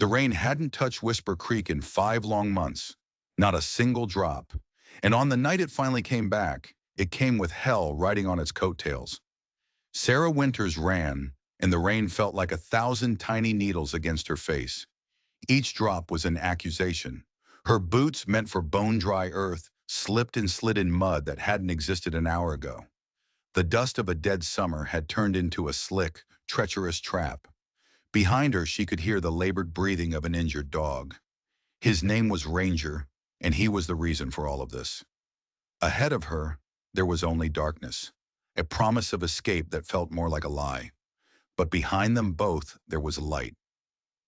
The rain hadn't touched Whisper Creek in 5 long months, not a single drop. And on the night it finally came back, it came with hell riding on its coattails. Sarah Winters ran, and the rain felt like 1,000 tiny needles against her face. Each drop was an accusation. Her boots, meant for bone-dry earth, slipped and slid in mud that hadn't existed an hour ago. The dust of a dead summer had turned into a slick, treacherous trap. Behind her, she could hear the labored breathing of an injured dog. His name was Ranger, and he was the reason for all of this. Ahead of her, there was only darkness, a promise of escape that felt more like a lie. But behind them both, there was light,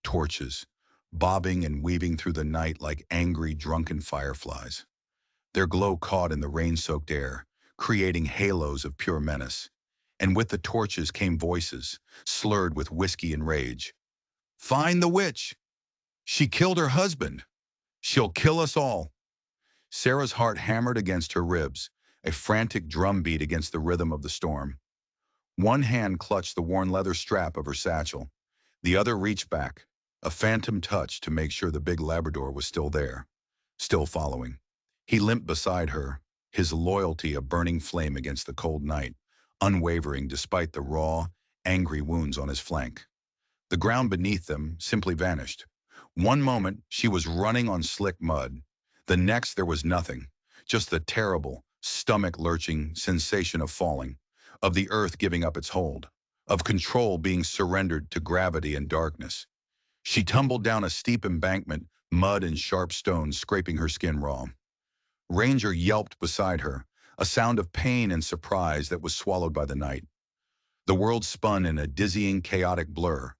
torches, bobbing and weaving through the night like angry, drunken fireflies. Their glow caught in the rain-soaked air, creating halos of pure menace. And with the torches came voices, slurred with whiskey and rage. "Find the witch! She killed her husband! She'll kill us all!" Sarah's heart hammered against her ribs, a frantic drumbeat against the rhythm of the storm. One hand clutched the worn leather strap of her satchel. The other reached back, a phantom touch to make sure the big Labrador was still there, still following. He limped beside her, his loyalty a burning flame against the cold night, unwavering despite the raw, angry wounds on his flank. The ground beneath them simply vanished. One moment, she was running on slick mud. The next, there was nothing, just the terrible, stomach-lurching sensation of falling, of the earth giving up its hold, of control being surrendered to gravity and darkness. She tumbled down a steep embankment, mud and sharp stones scraping her skin raw. Ranger yelped beside her, a sound of pain and surprise that was swallowed by the night. The world spun in a dizzying, chaotic blur.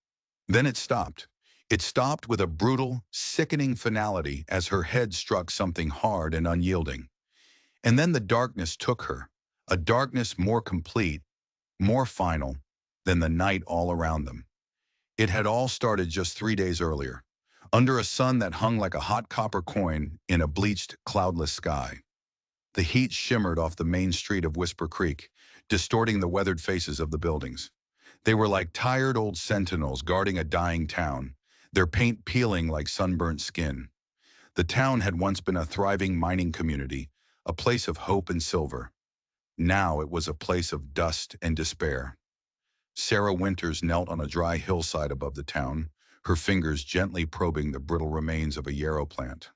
Then it stopped. It stopped with a brutal, sickening finality as her head struck something hard and unyielding. And then the darkness took her, a darkness more complete, more final, than the night all around them. It had all started just 3 days earlier, under a sun that hung like a hot copper coin in a bleached, cloudless sky. The heat shimmered off the main street of Whisper Creek, distorting the weathered faces of the buildings. They were like tired old sentinels guarding a dying town, their paint peeling like sunburnt skin. The town had once been a thriving mining community, a place of hope and silver. Now it was a place of dust and despair. Sarah Winters knelt on a dry hillside above the town, her fingers gently probing the brittle remains of a yarrow plant.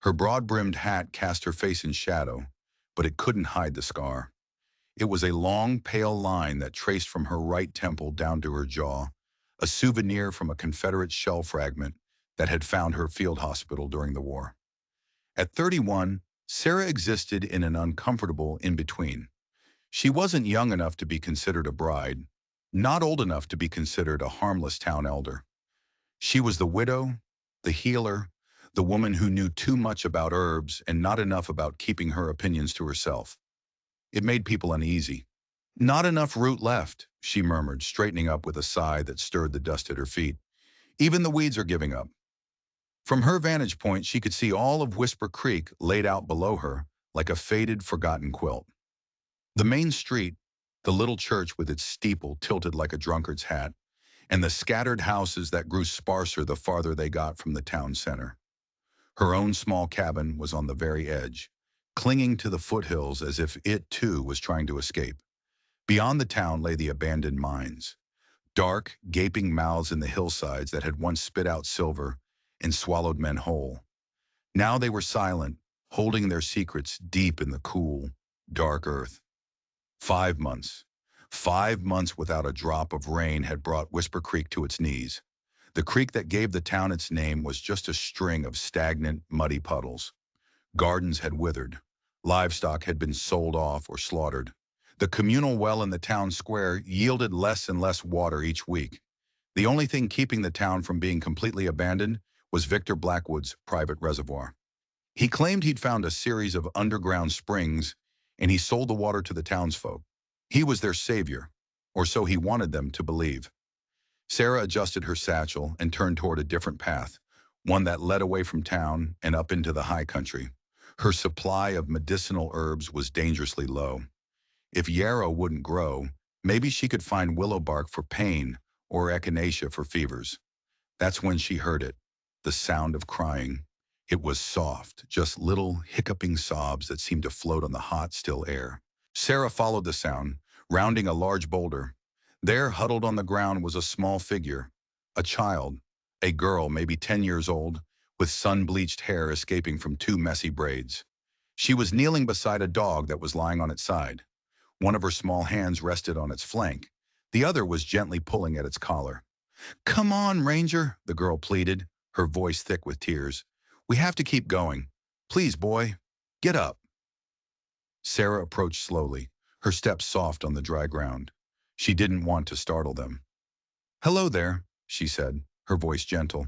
Her broad-brimmed hat cast her face in shadow, but it couldn't hide the scar. It was a long, pale line that traced from her right temple down to her jaw, a souvenir from a Confederate shell fragment that had found her field hospital during the war. At 31, Sarah existed in an uncomfortable in-between. She wasn't young enough to be considered a bride, not old enough to be considered a harmless town elder. She was the widow, the healer, the woman who knew too much about herbs and not enough about keeping her opinions to herself. It made people uneasy. "Not enough root left," she murmured, straightening up with a sigh that stirred the dust at her feet. "Even the weeds are giving up." From her vantage point, she could see all of Whisper Creek laid out below her like a faded, forgotten quilt. The main street, the little church with its steeple tilted like a drunkard's hat, and the scattered houses that grew sparser the farther they got from the town center. Her own small cabin was on the very edge, clinging to the foothills as if it too was trying to escape. Beyond the town lay the abandoned mines, dark, gaping mouths in the hillsides that had once spit out silver and swallowed men whole. Now they were silent, holding their secrets deep in the cool, dark earth. 5 months. 5 months without a drop of rain had brought Whisper Creek to its knees. The creek that gave the town its name was just a string of stagnant, muddy puddles. Gardens had withered. Livestock had been sold off or slaughtered. The communal well in the town square yielded less and less water each week. The only thing keeping the town from being completely abandoned was Victor Blackwood's private reservoir. He claimed he'd found a series of underground springs, and he sold the water to the townsfolk. He was their savior, or so he wanted them to believe. Sarah adjusted her satchel and turned toward a different path, one that led away from town and up into the high country. Her supply of medicinal herbs was dangerously low. If yarrow wouldn't grow, maybe she could find willow bark for pain or echinacea for fevers. That's when she heard it, the sound of crying. It was soft, just little hiccuping sobs that seemed to float on the hot, still air. Sarah followed the sound, rounding a large boulder. There, huddled on the ground, was a small figure, a child, a girl maybe 10 years old, with sun-bleached hair escaping from two messy braids. She was kneeling beside a dog that was lying on its side. One of her small hands rested on its flank. The other was gently pulling at its collar. "Come on, Ranger," the girl pleaded, her voice thick with tears. "We have to keep going. Please, boy, get up." Sarah approached slowly, her steps soft on the dry ground. She didn't want to startle them. "Hello there," she said, her voice gentle.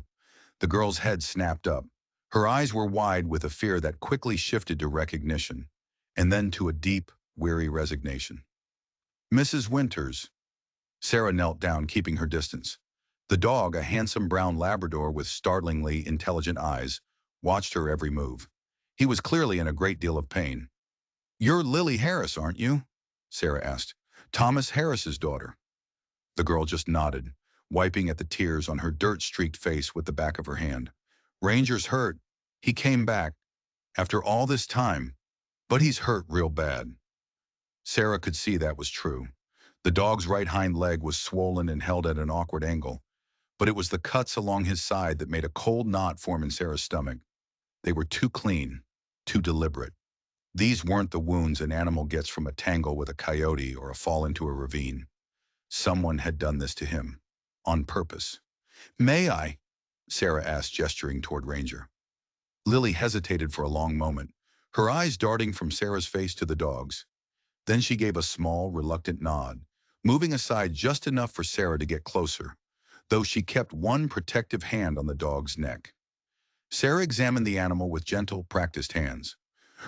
The girl's head snapped up. Her eyes were wide with a fear that quickly shifted to recognition, and then to a deep, weary resignation. "Mrs. Winters." Sarah knelt down, keeping her distance. The dog, a handsome brown Labrador with startlingly intelligent eyes, watched her every move. He was clearly in a great deal of pain. "You're Lily Harris, aren't you?" Sarah asked. "Thomas Harris's daughter." The girl just nodded, wiping at the tears on her dirt-streaked face with the back of her hand. "Ranger's hurt. He came back, after all this time, but he's hurt real bad." Sarah could see that was true. The dog's right hind leg was swollen and held at an awkward angle, but it was the cuts along his side that made a cold knot form in Sarah's stomach. They were too clean, too deliberate. These weren't the wounds an animal gets from a tangle with a coyote or a fall into a ravine. Someone had done this to him, on purpose. "May I?" Sarah asked, gesturing toward Ranger. Lily hesitated for a long moment, her eyes darting from Sarah's face to the dog's. Then she gave a small, reluctant nod, moving aside just enough for Sarah to get closer, though she kept one protective hand on the dog's neck. Sarah examined the animal with gentle, practiced hands.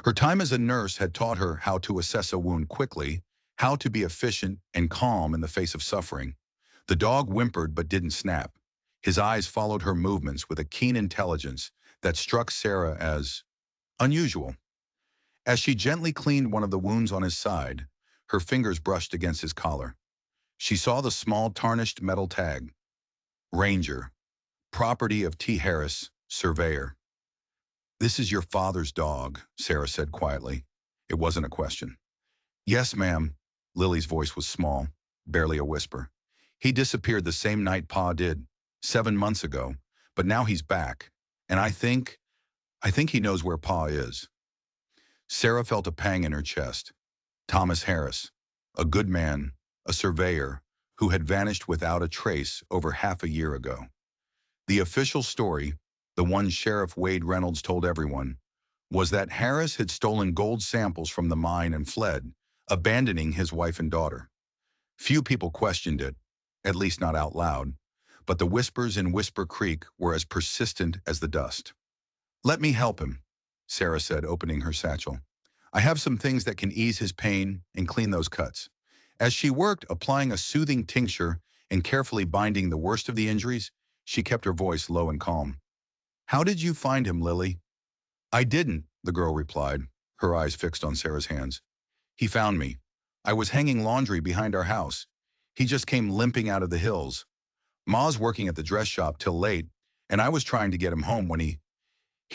Her time as a nurse had taught her how to assess a wound quickly, how to be efficient and calm in the face of suffering. The dog whimpered but didn't snap. His eyes followed her movements with a keen intelligence that struck Sarah as unusual. As she gently cleaned one of the wounds on his side, her fingers brushed against his collar. She saw the small tarnished metal tag. "Ranger, property of T. Harris, surveyor." "This is your father's dog," Sarah said quietly. It wasn't a question. "Yes, ma'am." Lily's voice was small, barely a whisper. "He disappeared the same night Pa did, 7 months ago, but now he's back, and I think he knows where Pa is." Sarah felt a pang in her chest. Thomas Harris, a good man, a surveyor, who had vanished without a trace over half a year ago. The official story, the one Sheriff Wade Reynolds told everyone, was that Harris had stolen gold samples from the mine and fled, abandoning his wife and daughter. Few people questioned it, at least not out loud, but the whispers in Whisper Creek were as persistent as the dust. "Let me help him," Sarah said, opening her satchel. "I have some things that can ease his pain and clean those cuts." As she worked, applying a soothing tincture and carefully binding the worst of the injuries, she kept her voice low and calm. "How did you find him, Lily?" "I didn't," the girl replied, her eyes fixed on Sarah's hands. "He found me. I was hanging laundry behind our house. He just came limping out of the hills. Ma's working at the dress shop till late, and I was trying to get him home when he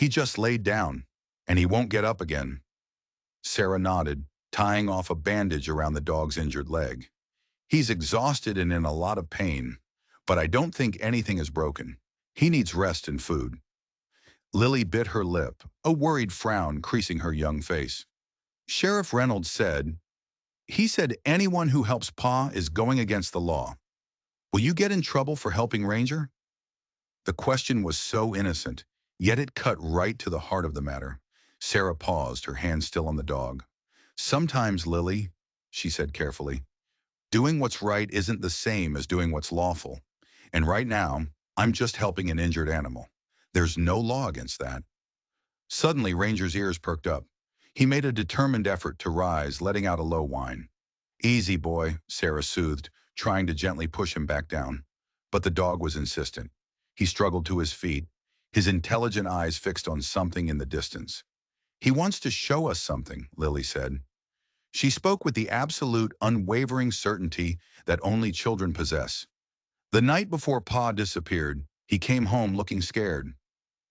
just laid down, and he won't get up again." Sarah nodded, tying off a bandage around the dog's injured leg. "He's exhausted and in a lot of pain, but I don't think anything is broken. He needs rest and food." Lily bit her lip, a worried frown creasing her young face. "Sheriff Reynolds said, he said anyone who helps Pa is going against the law. Will you get in trouble for helping Ranger?" The question was so innocent, yet it cut right to the heart of the matter. Sarah paused, her hand still on the dog. "Sometimes, Lily," she said carefully, "doing what's right isn't the same as doing what's lawful. And right now, I'm just helping an injured animal. There's no law against that." Suddenly, Ranger's ears perked up. He made a determined effort to rise, letting out a low whine. "Easy, boy," Sarah soothed, trying to gently push him back down. But the dog was insistent. He struggled to his feet, his intelligent eyes fixed on something in the distance. "He wants to show us something," Lily said. She spoke with the absolute, unwavering certainty that only children possess. "The night before Pa disappeared, he came home looking scared.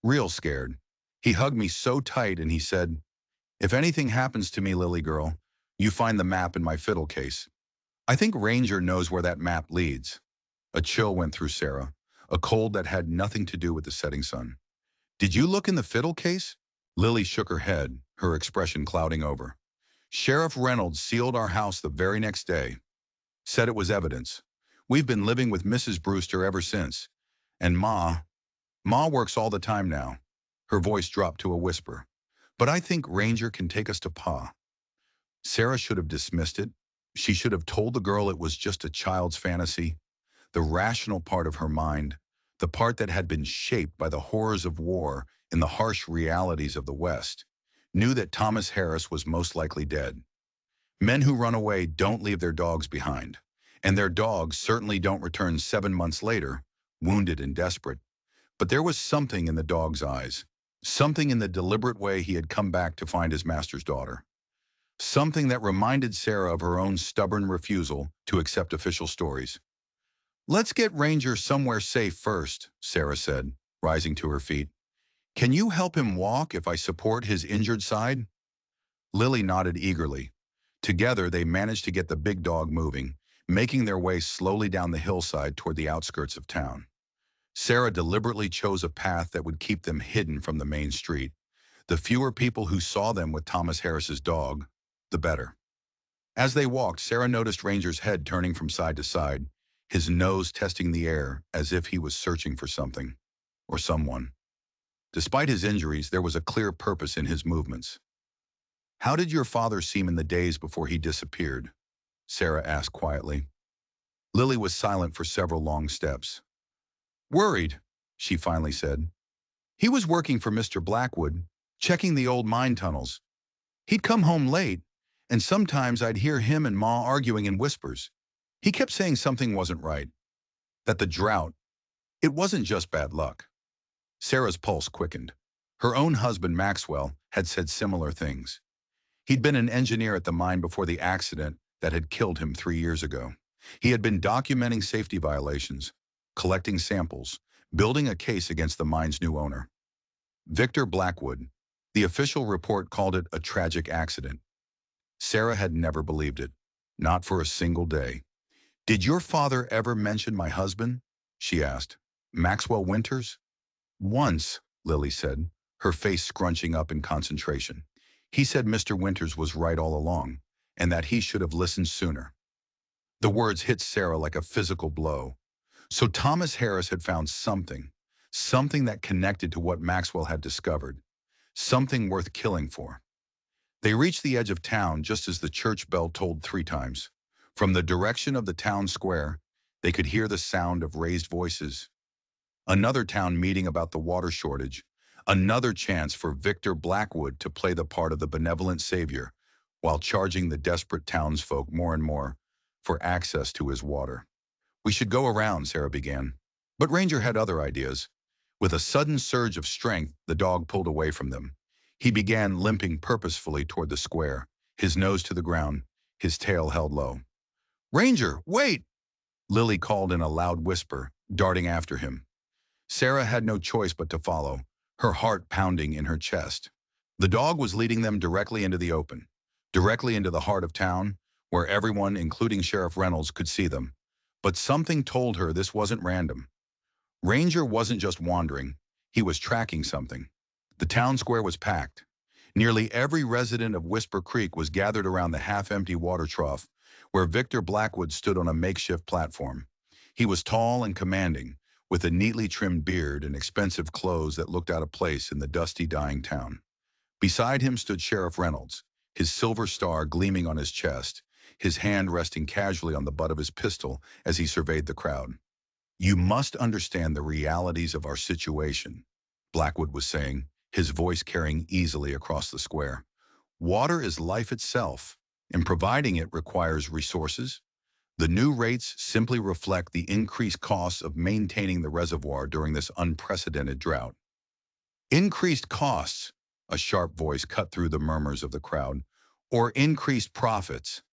real scared. He hugged me so tight and he said, "If anything happens to me, Lily girl, you find the map in my fiddle case." I think Ranger knows where that map leads. A chill went through Sarah, a cold that had nothing to do with the setting sun. "Did you look in the fiddle case?" Lily shook her head, her expression clouding over. "Sheriff Reynolds sealed our house the very next day. Said it was evidence. We've been living with Mrs. Brewster ever since. And Ma works all the time now." Her voice dropped to a whisper. "But I think Ranger can take us to Pa." Sarah should have dismissed it. She should have told the girl it was just a child's fantasy. The rational part of her mind, the part that had been shaped by the horrors of war and the harsh realities of the West, knew that Thomas Harris was most likely dead. Men who run away don't leave their dogs behind, and their dogs certainly don't return 7 months later, wounded and desperate. But there was something in the dog's eyes, something in the deliberate way he had come back to find his master's daughter, something that reminded Sarah of her own stubborn refusal to accept official stories. "Let's get Ranger somewhere safe first," Sarah said, rising to her feet. "Can you help him walk if I support his injured side?" Lily nodded eagerly. Together, they managed to get the big dog moving, making their way slowly down the hillside toward the outskirts of town. Sarah deliberately chose a path that would keep them hidden from the main street. The fewer people who saw them with Thomas Harris's dog, the better. As they walked, Sarah noticed Ranger's head turning from side to side, his nose testing the air as if he was searching for something or someone. Despite his injuries, there was a clear purpose in his movements. "How did your father seem in the days before he disappeared?" Sarah asked quietly. Lily was silent for several long steps. "Worried," she finally said. "He was working for Mr. Blackwood, checking the old mine tunnels. He'd come home late, and sometimes I'd hear him and Ma arguing in whispers. He kept saying something wasn't right, that the drought, it wasn't just bad luck." Sarah's pulse quickened. Her own husband, Maxwell, had said similar things. He'd been an engineer at the mine before the accident that had killed him 3 years ago. He had been documenting safety violations, collecting samples, building a case against the mine's new owner, Victor Blackwood. The official report called it a tragic accident. Sarah had never believed it, not for a single day. "Did your father ever mention my husband?" she asked. "Maxwell Winters?" "Once," Lily said, her face scrunching up in concentration. "He said Mr. Winters was right all along, and that he should have listened sooner." The words hit Sarah like a physical blow. So Thomas Harris had found something, something that connected to what Maxwell had discovered, something worth killing for. They reached the edge of town just as the church bell tolled 3 times. From the direction of the town square, they could hear the sound of raised voices. Another town meeting about the water shortage, another chance for Victor Blackwood to play the part of the benevolent savior while charging the desperate townsfolk more and more for access to his water. "We should go around," Sarah began. But Ranger had other ideas. With a sudden surge of strength, the dog pulled away from them. He began limping purposefully toward the square, his nose to the ground, his tail held low. "Ranger, wait!" Lily called in a loud whisper, darting after him. Sarah had no choice but to follow, her heart pounding in her chest. The dog was leading them directly into the open, directly into the heart of town, where everyone, including Sheriff Reynolds, could see them. But something told her this wasn't random. Ranger wasn't just wandering, he was tracking something. The town square was packed. Nearly every resident of Whisper Creek was gathered around the half-empty water trough, where Victor Blackwood stood on a makeshift platform. He was tall and commanding, with a neatly trimmed beard and expensive clothes that looked out of place in the dusty, dying town. Beside him stood Sheriff Reynolds, his silver star gleaming on his chest, his hand resting casually on the butt of his pistol as he surveyed the crowd. "You must understand the realities of our situation," Blackwood was saying, his voice carrying easily across the square. "Water is life itself, and providing it requires resources. The new rates simply reflect the increased costs of maintaining the reservoir during this unprecedented drought." "Increased costs," a sharp voice cut through the murmurs of the crowd, "or increased profits?"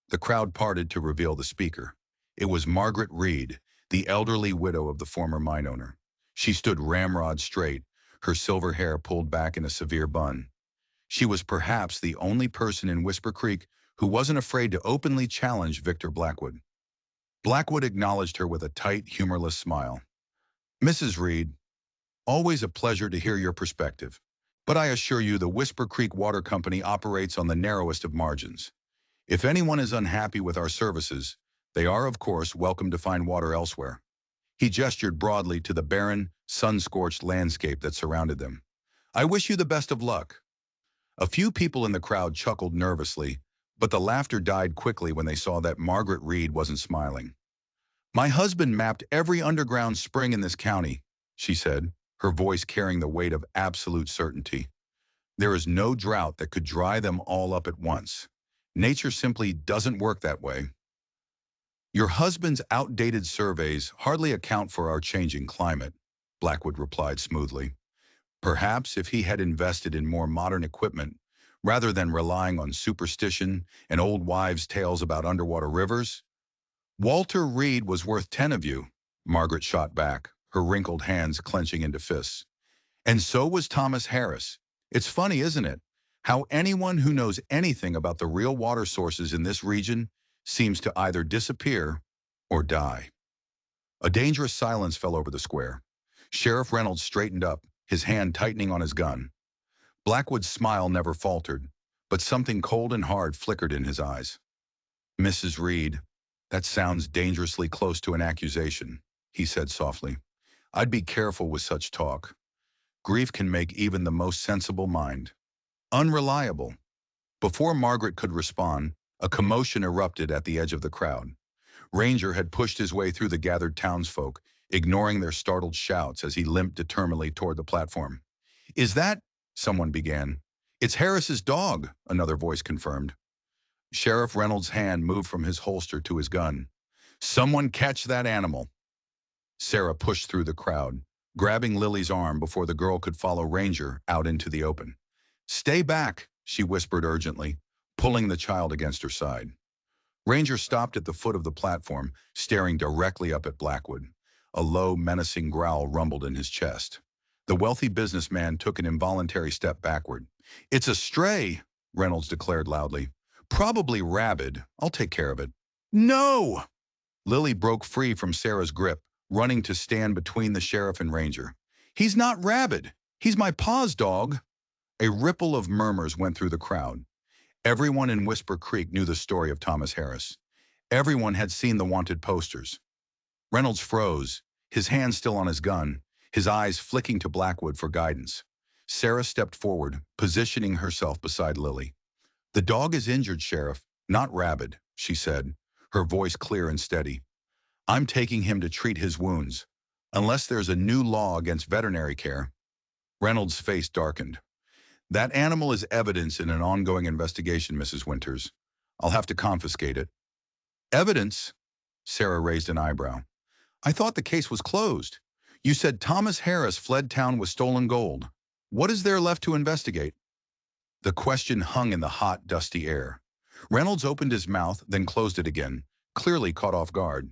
The crowd parted to reveal the speaker. It was Margaret Reed, the elderly widow of the former mine owner. She stood ramrod straight, her silver hair pulled back in a severe bun. She was perhaps the only person in Whisper Creek who wasn't afraid to openly challenge Victor Blackwood. Blackwood acknowledged her with a tight, humorless smile. "Mrs. Reed, always a pleasure to hear your perspective. But I assure you the Whisper Creek Water Company operates on the narrowest of margins. If anyone is unhappy with our services, they are, of course, welcome to find water elsewhere." He gestured broadly to the barren, sun-scorched landscape that surrounded them. "I wish you the best of luck." A few people in the crowd chuckled nervously, but the laughter died quickly when they saw that Margaret Reed wasn't smiling. "My husband mapped every underground spring in this county," she said, her voice carrying the weight of absolute certainty. "There is no drought that could dry them all up at once. Nature simply doesn't work that way." "Your husband's outdated surveys hardly account for our changing climate," Blackwood replied smoothly. "Perhaps if he had invested in more modern equipment, rather than relying on superstition and old wives' tales about underwater rivers." "Walter Reed was worth 10 of you," Margaret shot back, her wrinkled hands clenching into fists. "And so was Thomas Harris. It's funny, isn't it, how anyone who knows anything about the real water sources in this region seems to either disappear or die." A dangerous silence fell over the square. Sheriff Reynolds straightened up, his hand tightening on his gun. Blackwood's smile never faltered, but something cold and hard flickered in his eyes. "Mrs. Reed, that sounds dangerously close to an accusation," he said softly. "I'd be careful with such talk. Grief can make even the most sensible mind unreliable." Before Margaret could respond, a commotion erupted at the edge of the crowd. Ranger had pushed his way through the gathered townsfolk, ignoring their startled shouts as he limped determinedly toward the platform. "Is that—" someone began. "It's Harris's dog," another voice confirmed. Sheriff Reynolds' hand moved from his holster to his gun. "Someone catch that animal." Sarah pushed through the crowd, grabbing Lily's arm before the girl could follow Ranger out into the open. "Stay back," she whispered urgently, pulling the child against her side. Ranger stopped at the foot of the platform, staring directly up at Blackwood. A low, menacing growl rumbled in his chest. The wealthy businessman took an involuntary step backward. "It's a stray," Reynolds declared loudly. "Probably rabid. I'll take care of it." "No!" Lily broke free from Sarah's grip, running to stand between the sheriff and Ranger. "He's not rabid. He's my pa's dog." A ripple of murmurs went through the crowd. Everyone in Whisper Creek knew the story of Thomas Harris. Everyone had seen the wanted posters. Reynolds froze, his hand still on his gun, his eyes flicking to Blackwood for guidance. Sarah stepped forward, positioning herself beside Lily. "The dog is injured, Sheriff, not rabid," she said, her voice clear and steady. "I'm taking him to treat his wounds. Unless there's a new law against veterinary care." Reynolds' face darkened. "That animal is evidence in an ongoing investigation, Mrs. Winters. I'll have to confiscate it." "Evidence?" Sarah raised an eyebrow. "I thought the case was closed. You said Thomas Harris fled town with stolen gold. What is there left to investigate?" The question hung in the hot, dusty air. Reynolds opened his mouth, then closed it again, clearly caught off guard.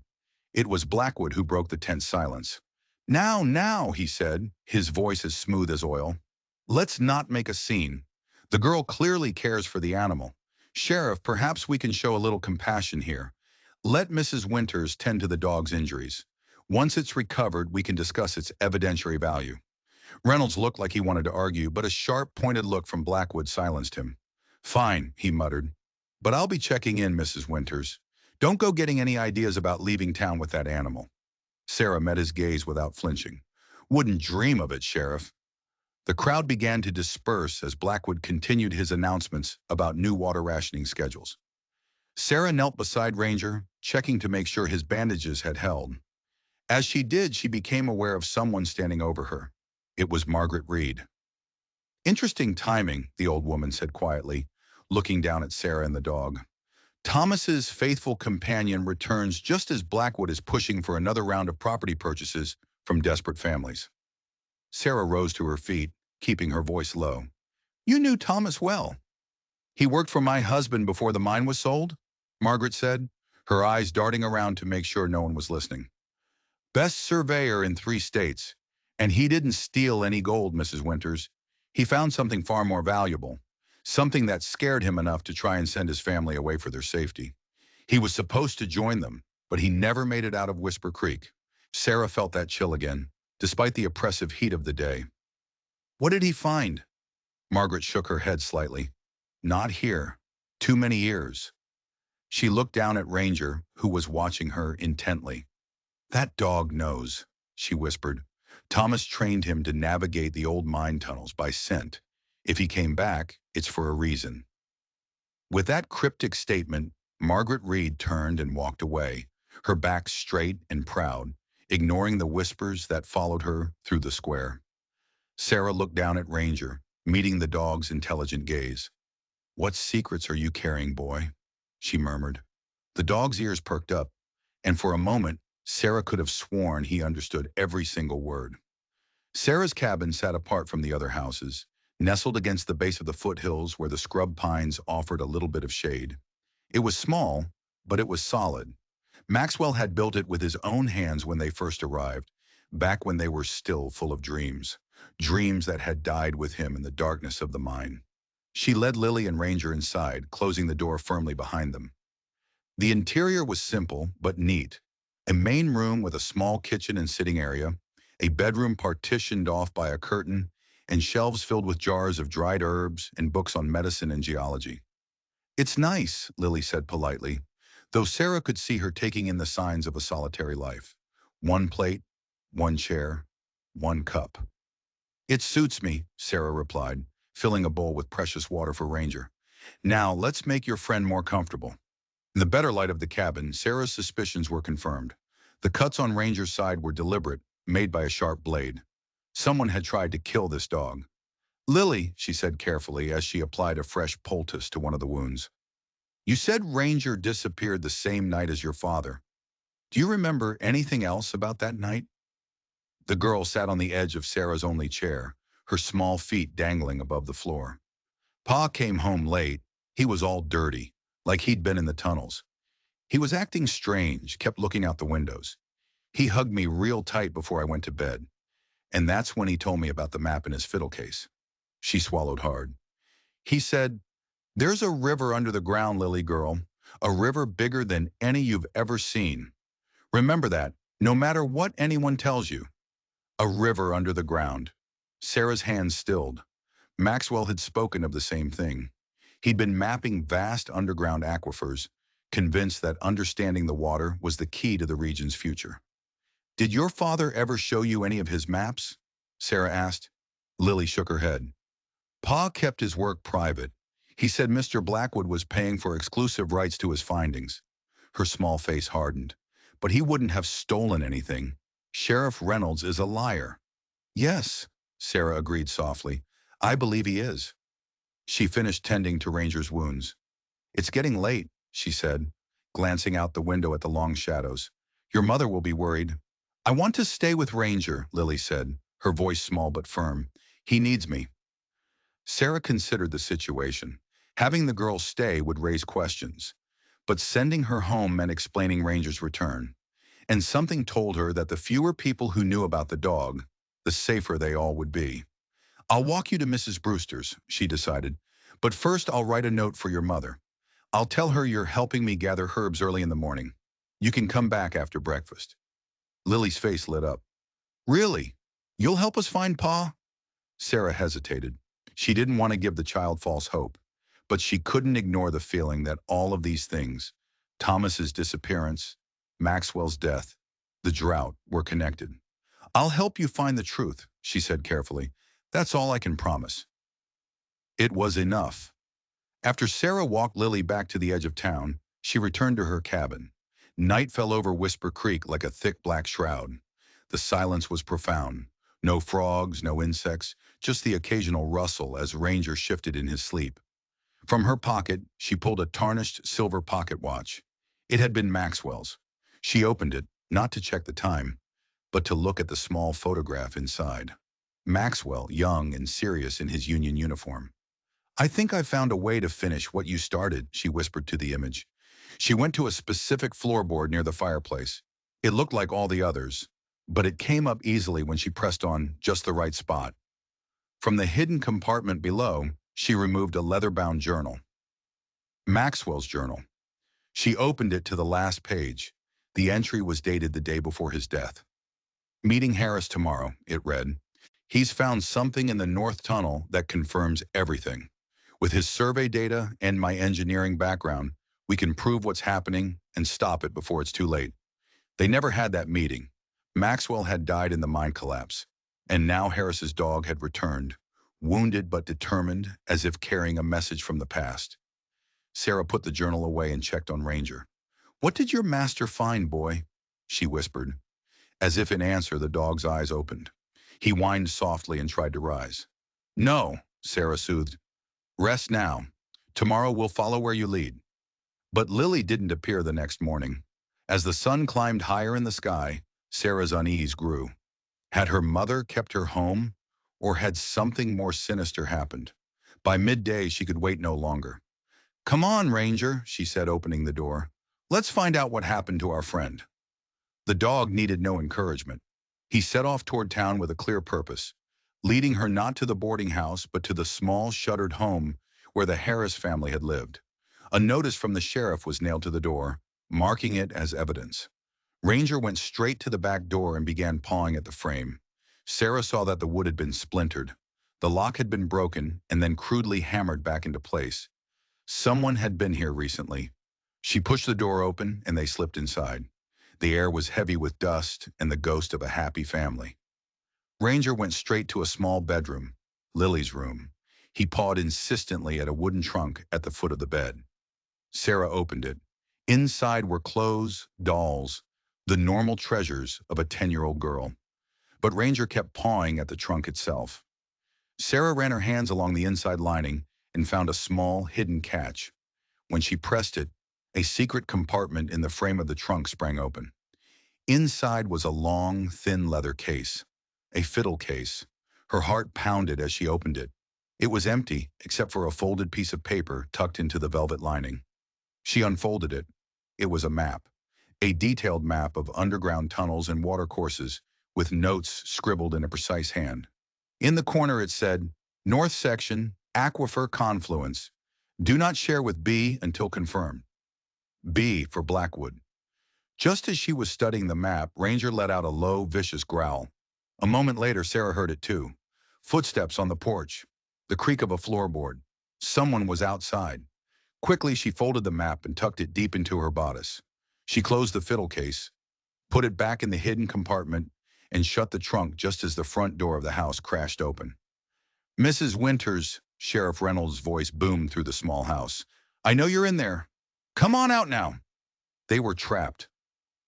It was Blackwood who broke the tense silence. Now," he said, his voice as smooth as oil. "Let's not make a scene. The girl clearly cares for the animal. Sheriff, perhaps we can show a little compassion here. Let Mrs. Winters tend to the dog's injuries. Once it's recovered, we can discuss its evidentiary value." Reynolds looked like he wanted to argue, but a sharp, pointed look from Blackwood silenced him. "Fine," he muttered. "But I'll be checking in, Mrs. Winters. Don't go getting any ideas about leaving town with that animal." Sarah met his gaze without flinching. "Wouldn't dream of it, Sheriff." The crowd began to disperse as Blackwood continued his announcements about new water rationing schedules. Sarah knelt beside Ranger, checking to make sure his bandages had held. As she did, she became aware of someone standing over her. It was Margaret Reed. "Interesting timing," the old woman said quietly, looking down at Sarah and the dog. "Thomas's faithful companion returns just as Blackwood is pushing for another round of property purchases from desperate families." Sarah rose to her feet, keeping her voice low. "You knew Thomas well." "He worked for my husband before the mine was sold?" Margaret said, her eyes darting around to make sure no one was listening. "Best surveyor in 3 states. And he didn't steal any gold, Mrs. Winters. He found something far more valuable, something that scared him enough to try and send his family away for their safety. He was supposed to join them, but he never made it out of Whisper Creek. Sarah felt that chill again, despite the oppressive heat of the day. What did he find? Margaret shook her head slightly. Not here. Too many years. She looked down at Ranger, who was watching her intently. That dog knows, she whispered. Thomas trained him to navigate the old mine tunnels by scent. If he came back, it's for a reason. With that cryptic statement, Margaret Reed turned and walked away, her back straight and proud, ignoring the whispers that followed her through the square. Sarah looked down at Ranger, meeting the dog's intelligent gaze. "What secrets are you carrying, boy?" she murmured. The dog's ears perked up, and for a moment, Sarah could have sworn he understood every single word. Sarah's cabin sat apart from the other houses, nestled against the base of the foothills where the scrub pines offered a little bit of shade. It was small, but it was solid. Maxwell had built it with his own hands when they first arrived, back when they were still full of dreams, dreams that had died with him in the darkness of the mine. She led Lily and Ranger inside, closing the door firmly behind them. The interior was simple but neat. A main room with a small kitchen and sitting area, a bedroom partitioned off by a curtain, and shelves filled with jars of dried herbs and books on medicine and geology. "It's nice," Lily said politely, though Sarah could see her taking in the signs of a solitary life. One plate, one chair, one cup. "It suits me," Sarah replied, filling a bowl with precious water for Ranger. "Now, let's make your friend more comfortable." In the better light of the cabin, Sarah's suspicions were confirmed. The cuts on Ranger's side were deliberate, made by a sharp blade. Someone had tried to kill this dog. "Lily," she said carefully as she applied a fresh poultice to one of the wounds. "You said Ranger disappeared the same night as your father. Do you remember anything else about that night?" The girl sat on the edge of Sarah's only chair, her small feet dangling above the floor. "Pa came home late. He was all dirty, like he'd been in the tunnels. He was acting strange, kept looking out the windows. He hugged me real tight before I went to bed. And that's when he told me about the map in his fiddle case." She swallowed hard. "He said, 'There's a river under the ground, Lily girl. A river bigger than any you've ever seen. Remember that, no matter what anyone tells you. A river under the ground.'" Sarah's hands stilled. Maxwell had spoken of the same thing. He'd been mapping vast underground aquifers, convinced that understanding the water was the key to the region's future. "Did your father ever show you any of his maps?" Sarah asked. Lily shook her head. "Pa kept his work private. He said Mr. Blackwood was paying for exclusive rights to his findings." Her small face hardened. "But he wouldn't have stolen anything. Sheriff Reynolds is a liar." "Yes," Sarah agreed softly. "I believe he is." She finished tending to Ranger's wounds. "It's getting late," she said, glancing out the window at the long shadows. "Your mother will be worried." "I want to stay with Ranger," Lily said, her voice small but firm. "He needs me." Sarah considered the situation. Having the girl stay would raise questions, but sending her home meant explaining Ranger's return. And something told her that the fewer people who knew about the dog, the safer they all would be. "I'll walk you to Mrs. Brewster's," she decided. "But first I'll write a note for your mother. I'll tell her you're helping me gather herbs early in the morning. You can come back after breakfast." Lily's face lit up. "Really? You'll help us find Pa?" Sarah hesitated. She didn't want to give the child false hope, but she couldn't ignore the feeling that all of these things, Thomas's disappearance, Maxwell's death, the drought, were connected. "I'll help you find the truth," she said carefully. "That's all I can promise." It was enough. After Sarah walked Lily back to the edge of town, she returned to her cabin. Night fell over Whisper Creek like a thick black shroud. The silence was profound. No frogs, no insects, just the occasional rustle as Ranger shifted in his sleep. From her pocket, she pulled a tarnished silver pocket watch. It had been Maxwell's. She opened it, not to check the time, but to look at the small photograph inside. Maxwell, young and serious in his Union uniform. "I think I've found a way to finish what you started," she whispered to the image. She went to a specific floorboard near the fireplace. It looked like all the others. but it came up easily when she pressed on just the right spot. From the hidden compartment below, she removed a leather-bound journal. Maxwell's journal. She opened it to the last page. The entry was dated the day before his death. "Meeting Harris tomorrow," it read. "He's found something in the North Tunnel that confirms everything. With his survey data and my engineering background, we can prove what's happening and stop it before it's too late." They never had that meeting. Maxwell had died in the mine collapse, and now Harris's dog had returned, wounded but determined, as if carrying a message from the past. Sarah put the journal away and checked on Ranger. "What did your master find, boy?" she whispered. As if in answer, the dog's eyes opened. He whined softly and tried to rise. "No," Sarah soothed. "Rest now. Tomorrow we'll follow where you lead." But Lily didn't appear the next morning. As the sun climbed higher in the sky, Sarah's unease grew. Had her mother kept her home, or had something more sinister happened? By midday, she could wait no longer. "Come on, Ranger," she said, opening the door. "Let's find out what happened to our friend." The dog needed no encouragement. He set off toward town with a clear purpose, leading her not to the boarding house, but to the small, shuttered home where the Harris family had lived. A notice from the sheriff was nailed to the door, marking it as evidence. Ranger went straight to the back door and began pawing at the frame. Sarah saw that the wood had been splintered. The lock had been broken and then crudely hammered back into place. Someone had been here recently. She pushed the door open and they slipped inside. The air was heavy with dust and the ghost of a happy family. Ranger went straight to a small bedroom, Lily's room. He pawed insistently at a wooden trunk at the foot of the bed. Sarah opened it. Inside were clothes, dolls, the normal treasures of a 10-year-old girl. But Ranger kept pawing at the trunk itself. Sarah ran her hands along the inside lining and found a small, hidden catch. When she pressed it, a secret compartment in the frame of the trunk sprang open. Inside was a long, thin leather case, a fiddle case. Her heart pounded as she opened it. It was empty, except for a folded piece of paper tucked into the velvet lining. She unfolded it. It was a map, a detailed map of underground tunnels and watercourses, with notes scribbled in a precise hand. In the corner it said, "North Section, Aquifer Confluence. Do not share with B until confirmed." B for Blackwood. Just as she was studying the map, Ranger let out a low, vicious growl. A moment later, Sarah heard it too. Footsteps on the porch, the creak of a floorboard. Someone was outside. Quickly, she folded the map and tucked it deep into her bodice. She closed the fiddle case, put it back in the hidden compartment, and shut the trunk just as the front door of the house crashed open. "Mrs. Winters," Sheriff Reynolds' voice boomed through the small house. "I know you're in there. Come on out now." They were trapped.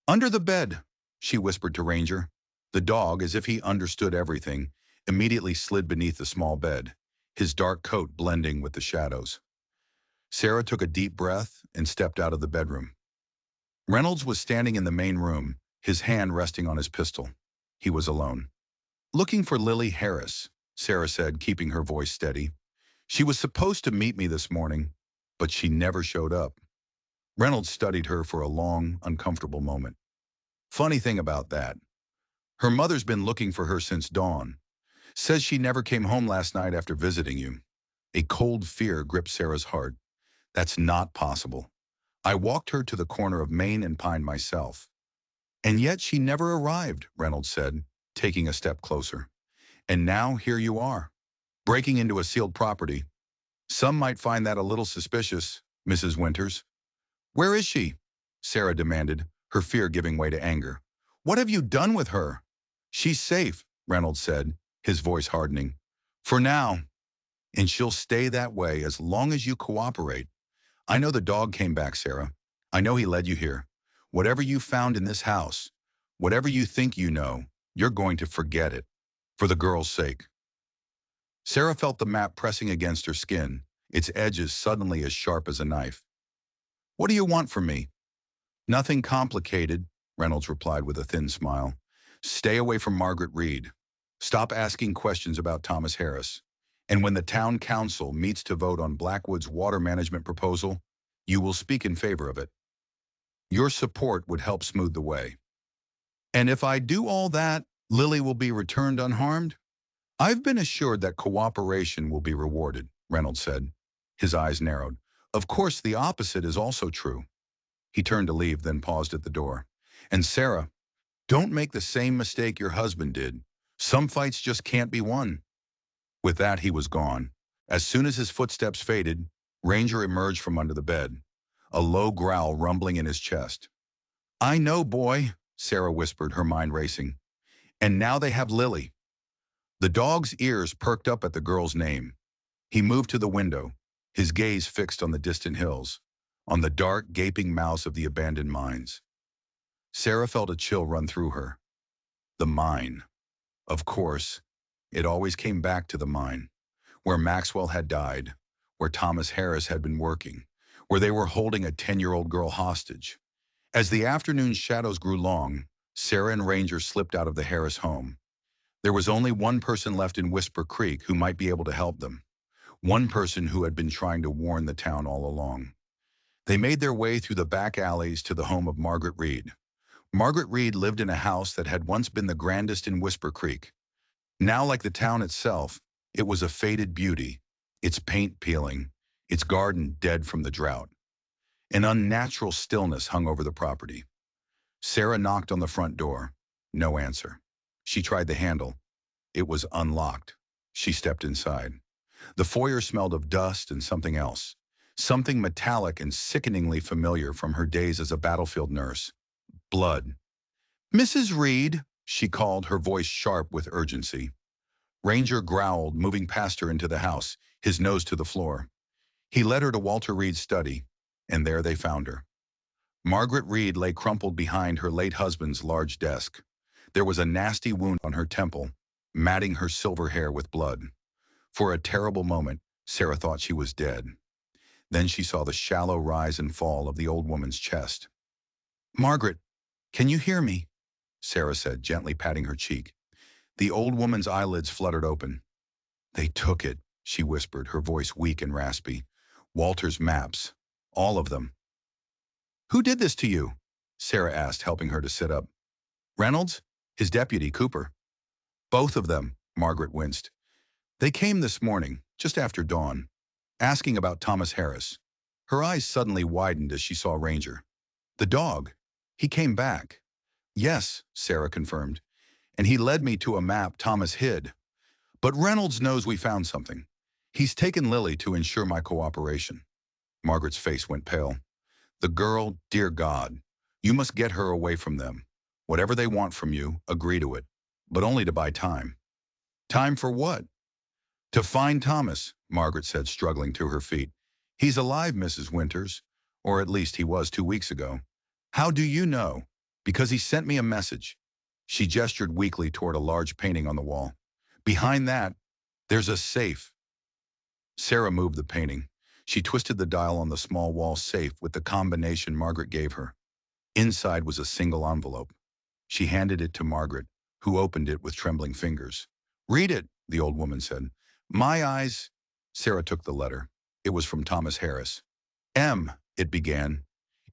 "Under the bed," she whispered to Ranger. The dog, as if he understood everything, immediately slid beneath the small bed, his dark coat blending with the shadows. Sarah took a deep breath and stepped out of the bedroom. Reynolds was standing in the main room, his hand resting on his pistol. He was alone. "Looking for Lily Harris," Sarah said, keeping her voice steady. "She was supposed to meet me this morning, but she never showed up." Reynolds studied her for a long, uncomfortable moment. "Funny thing about that. Her mother's been looking for her since dawn. Says she never came home last night after visiting you." A cold fear gripped Sarah's heart. "That's not possible. I walked her to the corner of Main and Pine myself." "And yet she never arrived," Reynolds said, taking a step closer. "And now here you are, breaking into a sealed property. Some might find that a little suspicious, Mrs. Winters." "Where is she?" Sarah demanded, her fear giving way to anger. "What have you done with her?" "She's safe," Reynolds said, his voice hardening. "For now. And she'll stay that way as long as you cooperate. I know the dog came back, Sarah. I know he led you here. Whatever you found in this house, whatever you think you know, you're going to forget it. For the girl's sake." Sarah felt the map pressing against her skin, its edges suddenly as sharp as a knife. "What do you want from me?" "Nothing complicated," Reynolds replied with a thin smile. "Stay away from Margaret Reed. Stop asking questions about Thomas Harris. And when the town council meets to vote on Blackwood's water management proposal, you will speak in favor of it. Your support would help smooth the way." And if I do all that, Lily will be returned unharmed? I've been assured that cooperation will be rewarded, Reynolds said. His eyes narrowed. Of course, the opposite is also true. He turned to leave, then paused at the door. And Sarah, don't make the same mistake your husband did. Some fights just can't be won. With that, he was gone. As soon as his footsteps faded, Ranger emerged from under the bed, a low growl rumbling in his chest. I know, boy, Sarah whispered, her mind racing. And now they have Lily. The dog's ears perked up at the girl's name. He moved to the window, his gaze fixed on the distant hills, on the dark, gaping mouths of the abandoned mines. Sarah felt a chill run through her. The mine. Of course, it always came back to the mine, where Maxwell had died, where Thomas Harris had been working, where they were holding a 10-year-old girl hostage. As the afternoon shadows grew long, Sarah and Ranger slipped out of the Harris home. There was only one person left in Whisper Creek who might be able to help them. One person who had been trying to warn the town all along. They made their way through the back alleys to the home of Margaret Reed. Margaret Reed lived in a house that had once been the grandest in Whisper Creek. Now, like the town itself, it was a faded beauty, its paint peeling, its garden dead from the drought. An unnatural stillness hung over the property. Sarah knocked on the front door. No answer. She tried the handle. It was unlocked. She stepped inside. The foyer smelled of dust and something else. Something metallic and sickeningly familiar from her days as a battlefield nurse. Blood. Mrs. Reed, she called, her voice sharp with urgency. Ranger growled, moving past her into the house, his nose to the floor. He led her to Walter Reed's study, and there they found her. Margaret Reed lay crumpled behind her late husband's large desk. There was a nasty wound on her temple, matting her silver hair with blood. For a terrible moment, Sarah thought she was dead. Then she saw the shallow rise and fall of the old woman's chest. Margaret, can you hear me? Sarah said, gently patting her cheek. The old woman's eyelids fluttered open. They took it, she whispered, her voice weak and raspy. Walter's maps. All of them. Who did this to you? Sarah asked, helping her to sit up. Reynolds? His deputy, Cooper. Both of them, Margaret winced. They came this morning, just after dawn, asking about Thomas Harris. Her eyes suddenly widened as she saw Ranger. The dog. He came back. Yes, Sarah confirmed. And he led me to a map Thomas hid. But Reynolds knows we found something. He's taken Lily to ensure my cooperation. Margaret's face went pale. The girl, dear God, you must get her away from them. Whatever they want from you, agree to it. But only to buy time. Time for what? To find Thomas, Margaret said, struggling to her feet. He's alive, Mrs. Winters. Or at least he was 2 weeks ago. How do you know? Because he sent me a message. She gestured weakly toward a large painting on the wall. Behind that, there's a safe. Sarah moved the painting. She twisted the dial on the small wall safe with the combination Margaret gave her. Inside was a single envelope. She handed it to Margaret, who opened it with trembling fingers. Read it, the old woman said. My eyes. Sarah took the letter. It was from Thomas Harris. M, it began.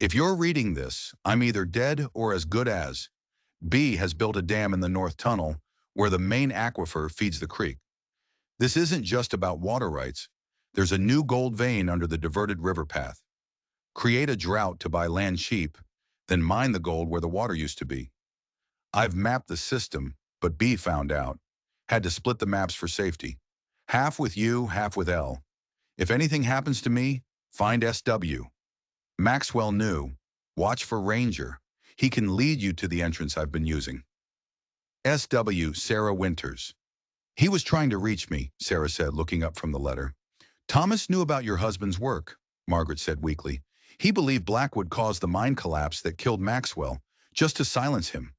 If you're reading this, I'm either dead or as good as. B has built a dam in the North Tunnel where the main aquifer feeds the creek. This isn't just about water rights. There's a new gold vein under the diverted river path. Create a drought to buy land cheap, then mine the gold where the water used to be. I've mapped the system, but B found out. Had to split the maps for safety. Half with you, half with L. If anything happens to me, find SW. Maxwell knew. Watch for Ranger. He can lead you to the entrance I've been using. SW, Sarah Winters. He was trying to reach me, Sarah said, looking up from the letter. Thomas knew about your husband's work, Margaret said weakly. He believed Blackwood caused the mine collapse that killed Maxwell, just to silence him.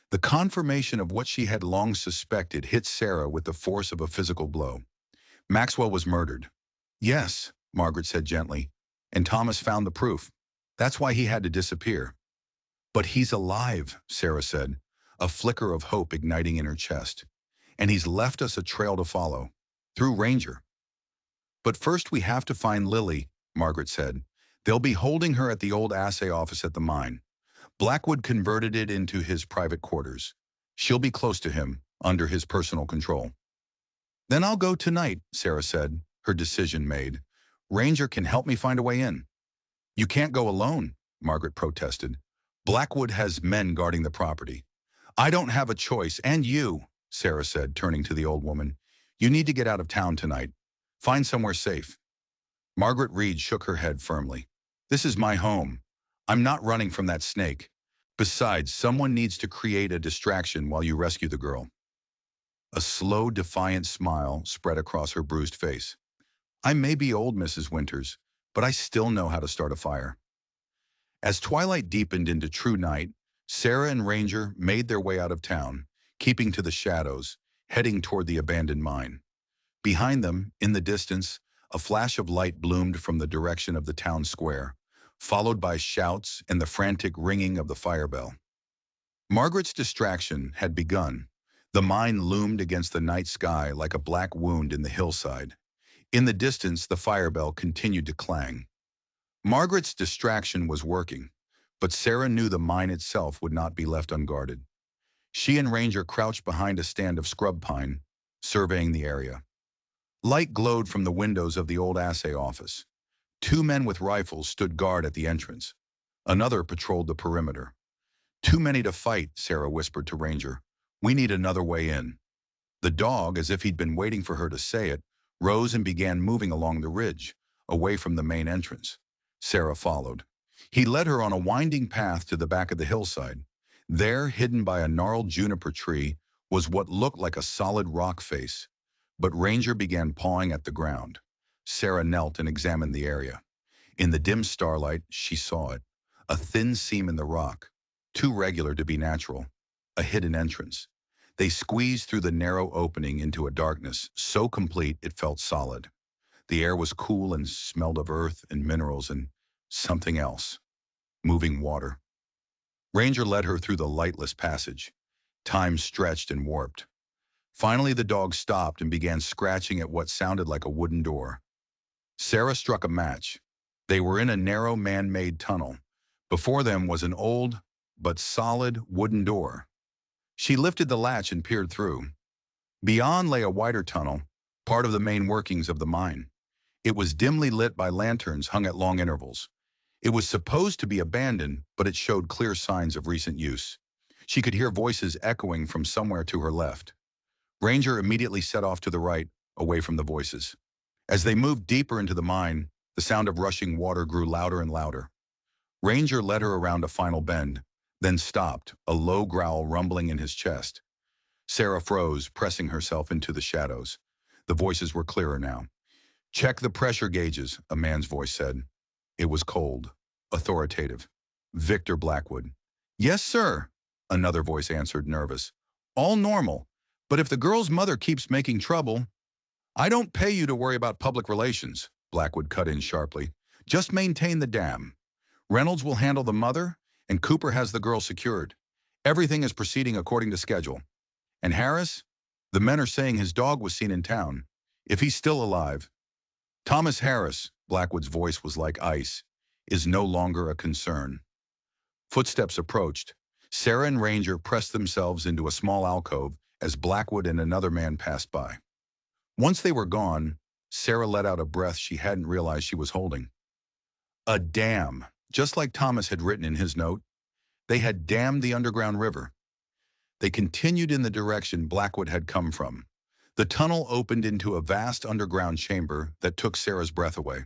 The confirmation of what she had long suspected hit Sarah with the force of a physical blow. Maxwell was murdered. Yes, Margaret said gently, and Thomas found the proof. That's why he had to disappear. But he's alive, Sarah said, a flicker of hope igniting in her chest. And he's left us a trail to follow, through Ranger. But first we have to find Lily, Margaret said. They'll be holding her at the old assay office at the mine. Blackwood converted it into his private quarters. She'll be close to him, under his personal control. Then I'll go tonight, Sarah said, her decision made. Ranger can help me find a way in. You can't go alone, Margaret protested. Blackwood has men guarding the property. I don't have a choice, and you, Sarah said, turning to the old woman. You need to get out of town tonight. Find somewhere safe. Margaret Reed shook her head firmly. This is my home. I'm not running from that snake. Besides, someone needs to create a distraction while you rescue the girl. A slow, defiant smile spread across her bruised face. I may be old, Mrs. Winters, but I still know how to start a fire. As twilight deepened into true night, Sarah and Ranger made their way out of town, keeping to the shadows, heading toward the abandoned mine. Behind them, in the distance, a flash of light bloomed from the direction of the town square, followed by shouts and the frantic ringing of the fire bell. Margaret's distraction had begun. The mine loomed against the night sky like a black wound in the hillside. In the distance, the fire bell continued to clang. Margaret's distraction was working, but Sarah knew the mine itself would not be left unguarded. She and Ranger crouched behind a stand of scrub pine, surveying the area. Light glowed from the windows of the old assay office. Two men with rifles stood guard at the entrance. Another patrolled the perimeter. Too many to fight, Sarah whispered to Ranger. We need another way in. The dog, as if he'd been waiting for her to say it, rose and began moving along the ridge, away from the main entrance. Sarah followed. He led her on a winding path to the back of the hillside. There, hidden by a gnarled juniper tree, was what looked like a solid rock face. But Ranger began pawing at the ground. Sarah knelt and examined the area. In the dim starlight, she saw it. A thin seam in the rock, too regular to be natural. A hidden entrance. They squeezed through the narrow opening into a darkness so complete it felt solid. The air was cool and smelled of earth and minerals and something else. Moving water. Ranger led her through the lightless passage. Time stretched and warped. Finally, the dog stopped and began scratching at what sounded like a wooden door. Sarah struck a match. They were in a narrow man-made tunnel. Before them was an old, but solid, wooden door. She lifted the latch and peered through. Beyond lay a wider tunnel, part of the main workings of the mine. It was dimly lit by lanterns hung at long intervals. It was supposed to be abandoned, but it showed clear signs of recent use. She could hear voices echoing from somewhere to her left. Ranger immediately set off to the right, away from the voices. As they moved deeper into the mine, the sound of rushing water grew louder and louder. Ranger led her around a final bend, then stopped, a low growl rumbling in his chest. Sarah froze, pressing herself into the shadows. The voices were clearer now. Check the pressure gauges, a man's voice said. It was cold, authoritative. Victor Blackwood. Yes, sir, another voice answered, nervous. All normal, but if the girl's mother keeps making trouble, I don't pay you to worry about public relations, Blackwood cut in sharply. Just maintain the dam. Reynolds will handle the mother, and Cooper has the girl secured. Everything is proceeding according to schedule. And Harris? The men are saying his dog was seen in town. If he's still alive. Thomas Harris, Blackwood's voice was like ice, is no longer a concern. Footsteps approached. Sarah and Ranger pressed themselves into a small alcove as Blackwood and another man passed by. Once they were gone, Sarah let out a breath she hadn't realized she was holding. A dam, just like Thomas had written in his note. They had dammed the underground river. They continued in the direction Blackwood had come from. The tunnel opened into a vast underground chamber that took Sarah's breath away.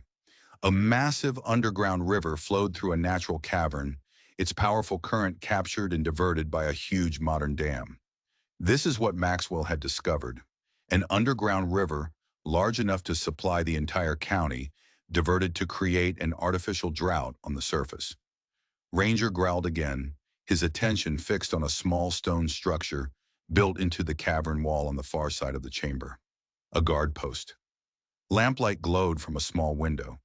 A massive underground river flowed through a natural cavern, its powerful current captured and diverted by a huge modern dam. This is what Maxwell had discovered. An underground river, large enough to supply the entire county, diverted to create an artificial drought on the surface. Ranger growled again, his attention fixed on a small stone structure built into the cavern wall on the far side of the chamber. A guard post. Lamplight glowed from a small window.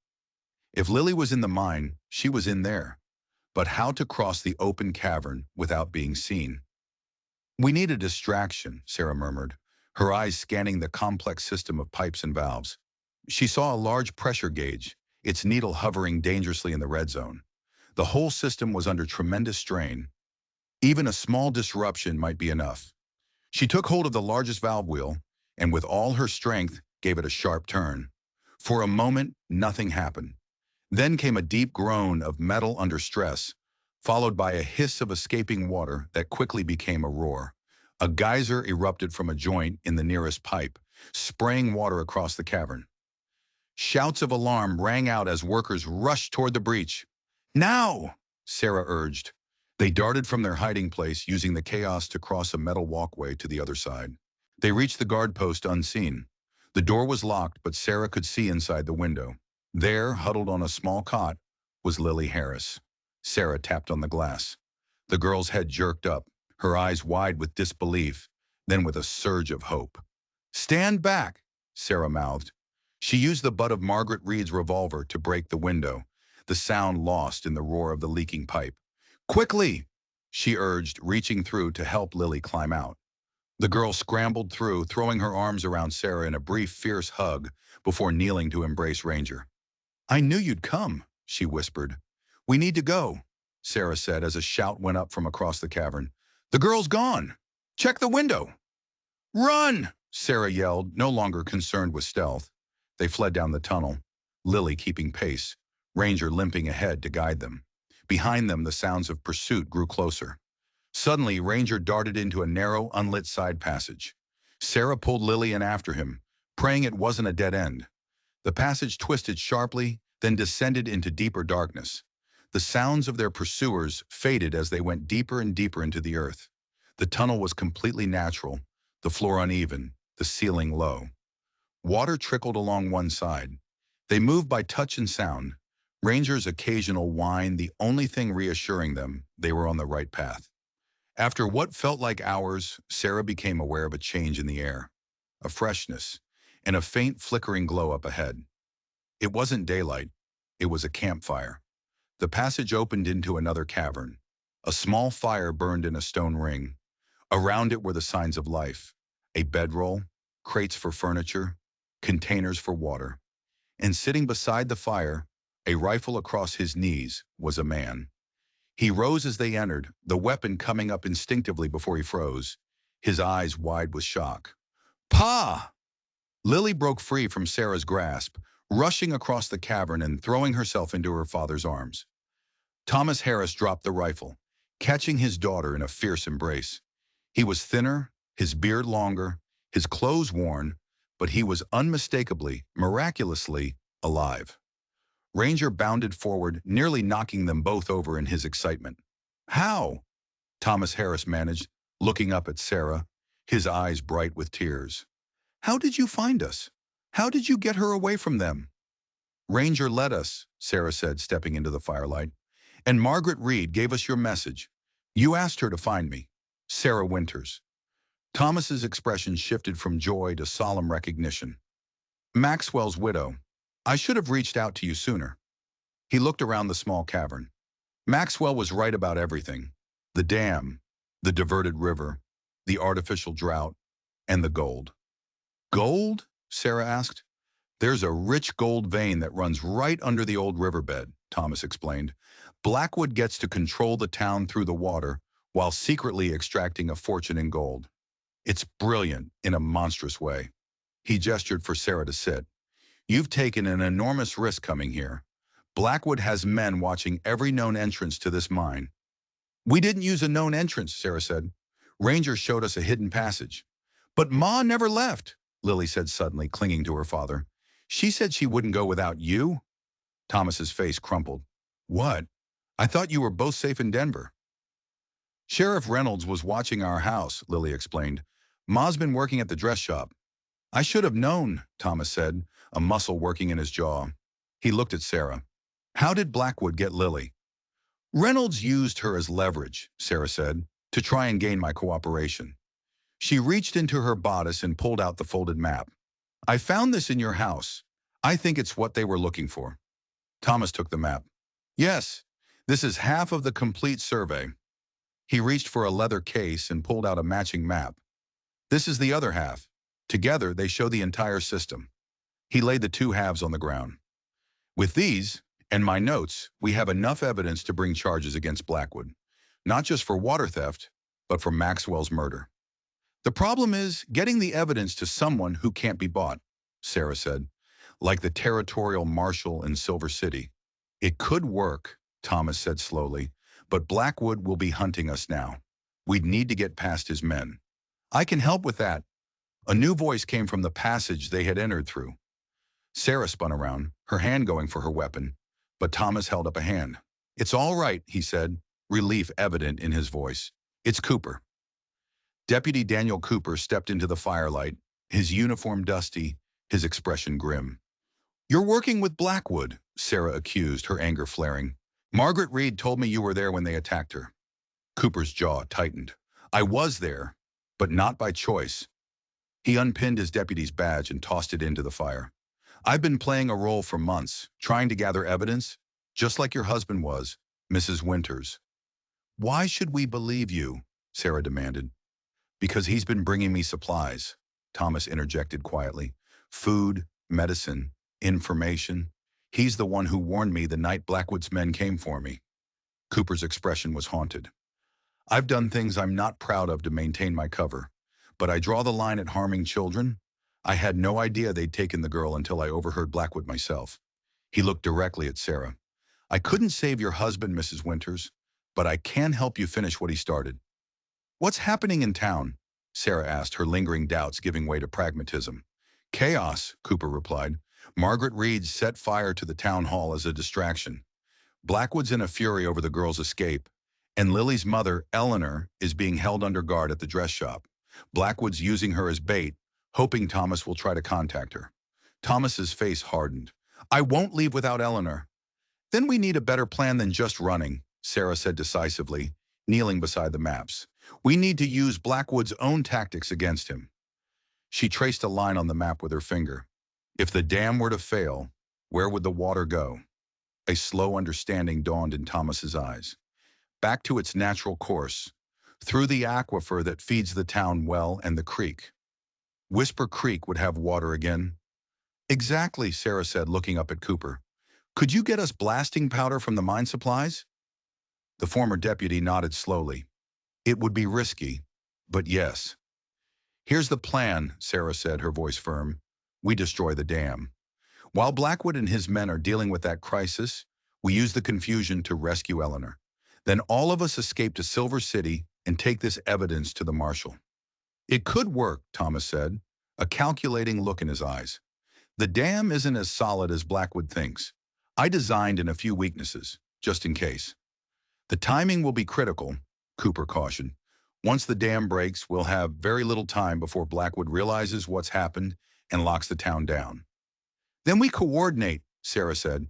If Lily was in the mine, she was in there. But how to cross the open cavern without being seen? We need a distraction, Sarah murmured, her eyes scanning the complex system of pipes and valves. She saw a large pressure gauge, its needle hovering dangerously in the red zone. The whole system was under tremendous strain. Even a small disruption might be enough. She took hold of the largest valve wheel, and with all her strength, gave it a sharp turn. For a moment, nothing happened. Then came a deep groan of metal under stress, followed by a hiss of escaping water that quickly became a roar. A geyser erupted from a joint in the nearest pipe, spraying water across the cavern. Shouts of alarm rang out as workers rushed toward the breach. "Now!" Sarah urged. They darted from their hiding place, using the chaos to cross a metal walkway to the other side. They reached the guard post unseen. The door was locked, but Sarah could see inside the window. There, huddled on a small cot, was Lily Harris. Sarah tapped on the glass. The girl's head jerked up, her eyes wide with disbelief, then with a surge of hope. "Stand back," Sarah mouthed. She used the butt of Margaret Reed's revolver to break the window, the sound lost in the roar of the leaking pipe. "Quickly!" she urged, reaching through to help Lily climb out. The girl scrambled through, throwing her arms around Sarah in a brief, fierce hug before kneeling to embrace Ranger. "I knew you'd come," she whispered. "We need to go," Sarah said as a shout went up from across the cavern. "The girl's gone! Check the window!" "Run!" Sarah yelled, no longer concerned with stealth. They fled down the tunnel, Lily keeping pace, Ranger limping ahead to guide them. Behind them, the sounds of pursuit grew closer. Suddenly, Ranger darted into a narrow, unlit side passage. Sarah pulled Lily in after him, praying it wasn't a dead end. The passage twisted sharply, then descended into deeper darkness. The sounds of their pursuers faded as they went deeper and deeper into the earth. The tunnel was completely natural, the floor uneven, the ceiling low. Water trickled along one side. They moved by touch and sound. Ranger's occasional whine, the only thing reassuring them they were on the right path. After what felt like hours, Sarah became aware of a change in the air, a freshness, and a faint flickering glow up ahead. It wasn't daylight, it was a campfire. The passage opened into another cavern. A small fire burned in a stone ring. Around it were the signs of life: a bedroll, crates for furniture, containers for water. And sitting beside the fire, a rifle across his knees, was a man. He rose as they entered, the weapon coming up instinctively before he froze, his eyes wide with shock. "Pa!" Lily broke free from Sarah's grasp, rushing across the cavern and throwing herself into her father's arms. Thomas Harris dropped the rifle, catching his daughter in a fierce embrace. He was thinner, his beard longer, his clothes worn, but he was unmistakably, miraculously, alive. Ranger bounded forward, nearly knocking them both over in his excitement. "How?" Thomas Harris managed, looking up at Sarah, his eyes bright with tears. "How did you find us? How did you get her away from them?" "Ranger led us," Sarah said, stepping into the firelight. "And Margaret Reed gave us your message. You asked her to find me. Sarah Winters." Thomas's expression shifted from joy to solemn recognition. "Maxwell's widow. I should have reached out to you sooner." He looked around the small cavern. Maxwell was right about everything: the dam, the diverted river, the artificial drought, and the gold. "Gold?" Sarah asked. "There's a rich gold vein that runs right under the old riverbed," Thomas explained. "Blackwood gets to control the town through the water while secretly extracting a fortune in gold. It's brilliant in a monstrous way." He gestured for Sarah to sit. "You've taken an enormous risk coming here. Blackwood has men watching every known entrance to this mine." "We didn't use a known entrance," Sarah said. "Ranger showed us a hidden passage." "But Ma never left," Lily said suddenly, clinging to her father. "She said she wouldn't go without you." Thomas's face crumpled. "What? I thought you were both safe in Denver." "Sheriff Reynolds was watching our house," Lily explained. "Ma's been working at the dress shop." "I should have known," Thomas said, a muscle working in his jaw. He looked at Sarah. "How did Blackwood get Lily?" "Reynolds used her as leverage," Sarah said, "to try and gain my cooperation. She reached into her bodice and pulled out the folded map. 'I found this in your house. I think it's what they were looking for.'" Thomas took the map. "Yes, this is half of the complete survey." He reached for a leather case and pulled out a matching map. "This is the other half. Together, they show the entire system." He laid the two halves on the ground. "With these, And my notes, we have enough evidence to bring charges against Blackwood. Not just for water theft, but for Maxwell's murder. The problem is getting the evidence to someone who can't be bought, Sarah said, like the territorial marshal in Silver City. It could work, Thomas said slowly, but Blackwood will be hunting us now. We'd need to get past his men. I can help with that. A new voice came from the passage they had entered through. Sarah spun around, her hand going for her weapon, but Thomas held up a hand. It's all right, he said, relief evident in his voice. It's Cooper. Deputy Daniel Cooper stepped into the firelight, his uniform dusty, his expression grim. You're working with Blackwood, Sarah accused, her anger flaring. Margaret Reed told me you were there when they attacked her. Cooper's jaw tightened. I was there, but not by choice. He unpinned his deputy's badge and tossed it into the fire. I've been playing a role for months, trying to gather evidence, just like your husband was, Mrs. Winters. Why should we believe you? Sarah demanded. Because he's been bringing me supplies, Thomas interjected quietly. Food, medicine, information. He's the one who warned me the night Blackwood's men came for me. Cooper's expression was haunted. I've done things I'm not proud of to maintain my cover, but I draw the line at harming children. I had no idea they'd taken the girl until I overheard Blackwood myself. He looked directly at Sarah. I couldn't save your husband, Mrs. Winters, but I can help you finish what he started. What's happening in town? Sarah asked, her lingering doubts giving way to pragmatism. Chaos, Cooper replied. Margaret Reed set fire to the town hall as a distraction. Blackwood's in a fury over the girl's escape, and Lily's mother, Eleanor, is being held under guard at the dress shop. Blackwood's using her as bait, hoping Thomas will try to contact her. Thomas's face hardened. I won't leave without Eleanor. Then we need a better plan than just running, Sarah said decisively, kneeling beside the maps. We need to use Blackwood's own tactics against him. She traced a line on the map with her finger. If the dam were to fail, where would the water go? A slow understanding dawned in Thomas's eyes. Back to its natural course, through the aquifer that feeds the town well and the creek. Whisper Creek would have water again. Exactly, Sarah said, looking up at Cooper. Could you get us blasting powder from the mine supplies? The former deputy nodded slowly. It would be risky, but yes. Here's the plan, Sarah said, her voice firm. We destroy the dam. While Blackwood and his men are dealing with that crisis, we use the confusion to rescue Eleanor. Then all of us escape to Silver City and take this evidence to the marshal. It could work, Thomas said, a calculating look in his eyes. The dam isn't as solid as Blackwood thinks. I designed in a few weaknesses, just in case. The timing will be critical, Cooper cautioned. Once the dam breaks, we'll have very little time before Blackwood realizes what's happened and locks the town down. Then we coordinate, Sarah said.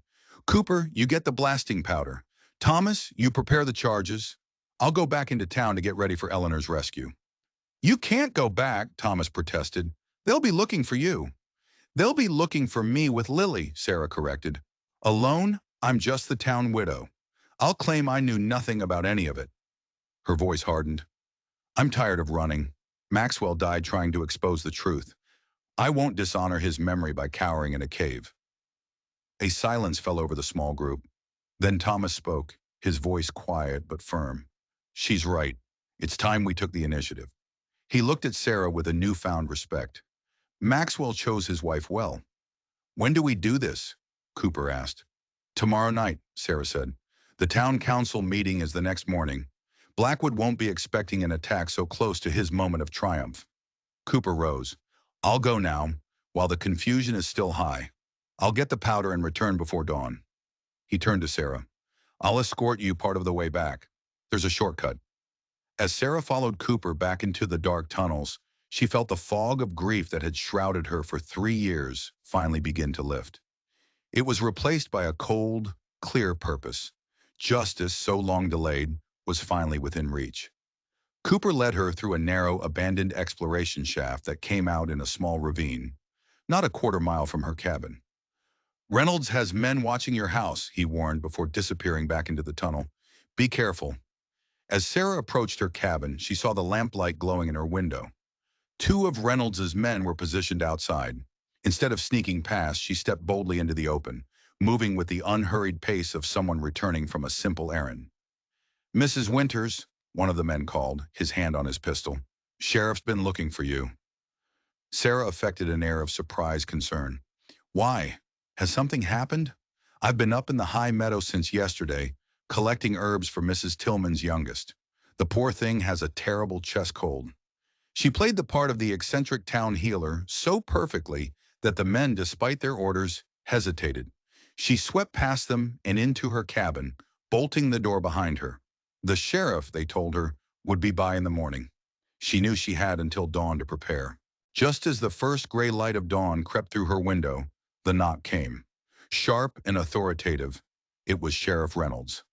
Cooper, you get the blasting powder. Thomas, you prepare the charges. I'll go back into town to get ready for Eleanor's rescue. You can't go back, Thomas protested. They'll be looking for you. They'll be looking for me with Lily, Sarah corrected. Alone, I'm just the town widow. I'll claim I knew nothing about any of it. Her voice hardened. I'm tired of running. Maxwell died trying to expose the truth. I won't dishonor his memory by cowering in a cave. A silence fell over the small group. Then Thomas spoke, his voice quiet but firm. She's right. It's time we took the initiative. He looked at Sarah with a newfound respect. Maxwell chose his wife well. When do we do this? Cooper asked. Tomorrow night, Sarah said. The town council meeting is the next morning. Blackwood won't be expecting an attack so close to his moment of triumph. Cooper rose. I'll go now, while the confusion is still high. I'll get the powder and return before dawn. He turned to Sarah. I'll escort you part of the way back. There's a shortcut. As Sarah followed Cooper back into the dark tunnels, she felt the fog of grief that had shrouded her for 3 years finally begin to lift. It was replaced by a cold, clear purpose. Justice, so long delayed, was finally within reach. Cooper led her through a narrow, abandoned exploration shaft that came out in a small ravine, not a quarter-mile from her cabin. Reynolds has men watching your house, he warned before disappearing back into the tunnel. Be careful. As Sarah approached her cabin, she saw the lamplight glowing in her window. 2 of Reynolds's men were positioned outside. Instead of sneaking past, she stepped boldly into the open. moving with the unhurried pace of someone returning from a simple errand. "Mrs. Winters," one of the men called, his hand on his pistol. "Sheriff's been looking for you." Sarah affected an air of surprised concern. "Why? Has something happened? I've been up in the high meadow since yesterday, collecting herbs for Mrs. Tillman's youngest. The poor thing has a terrible chest cold." She played the part of the eccentric town healer so perfectly that the men, despite their orders, hesitated. She swept past them and into her cabin, bolting the door behind her. The sheriff, they told her, would be by in the morning. She knew she had until dawn to prepare. Just as the first gray light of dawn crept through her window, the knock came. Sharp and authoritative, it was Sheriff Reynolds.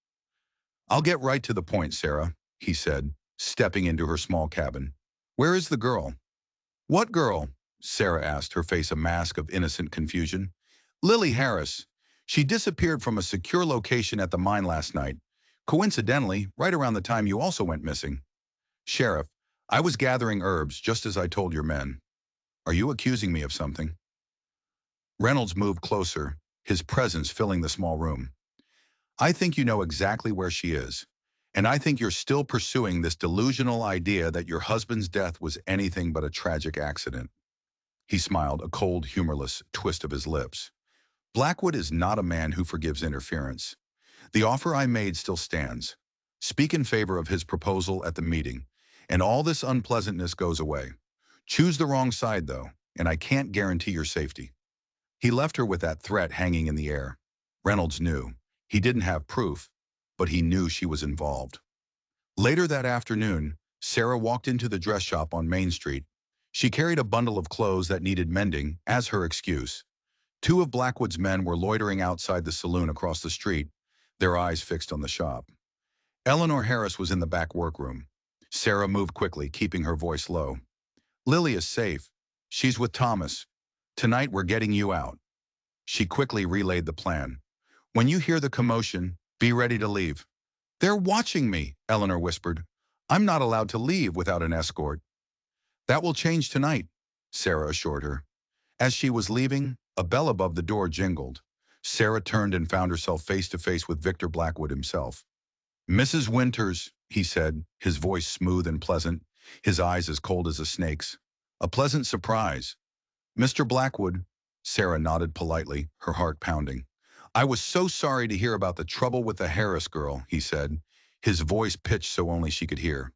"I'll get right to the point, Sarah," he said, stepping into her small cabin. "Where is the girl?" "What girl?" Sarah asked, her face a mask of innocent confusion. "Lily Harris. She disappeared from a secure location at the mine last night. Coincidentally, right around the time you also went missing." "Sheriff, I was gathering herbs just as I told your men. Are you accusing me of something?" Reynolds moved closer, his presence filling the small room. "I think you know exactly where she is. And I think you're still pursuing this delusional idea that your husband's death was anything but a tragic accident." He smiled, a cold, humorless twist of his lips. "Blackwood is not a man who forgives interference. The offer I made still stands. Speak in favor of his proposal at the meeting, and all this unpleasantness goes away. Choose the wrong side, though, and I can't guarantee your safety." He left her with that threat hanging in the air. Reynolds knew. He didn't have proof, but he knew she was involved. Later that afternoon, Sarah walked into the dress shop on Main Street. She carried a bundle of clothes that needed mending as her excuse. Two of Blackwood's men were loitering outside the saloon across the street, their eyes fixed on the shop. Eleanor Harris was in the back workroom. Sarah moved quickly, keeping her voice low. "Lily is safe. She's with Thomas. Tonight we're getting you out." She quickly relayed the plan. "When you hear the commotion, be ready to leave." "They're watching me," Eleanor whispered. "I'm not allowed to leave without an escort." "That will change tonight," Sarah assured her. As she was leaving, a bell above the door jingled. Sarah turned and found herself face to face with Victor Blackwood himself. "Mrs. Winters," he said, his voice smooth and pleasant, his eyes as cold as a snake's. "A pleasant surprise." "Mr. Blackwood," Sarah nodded politely, her heart pounding. "I was so sorry to hear about the trouble with the Harris girl," he said, his voice pitched so only she could hear.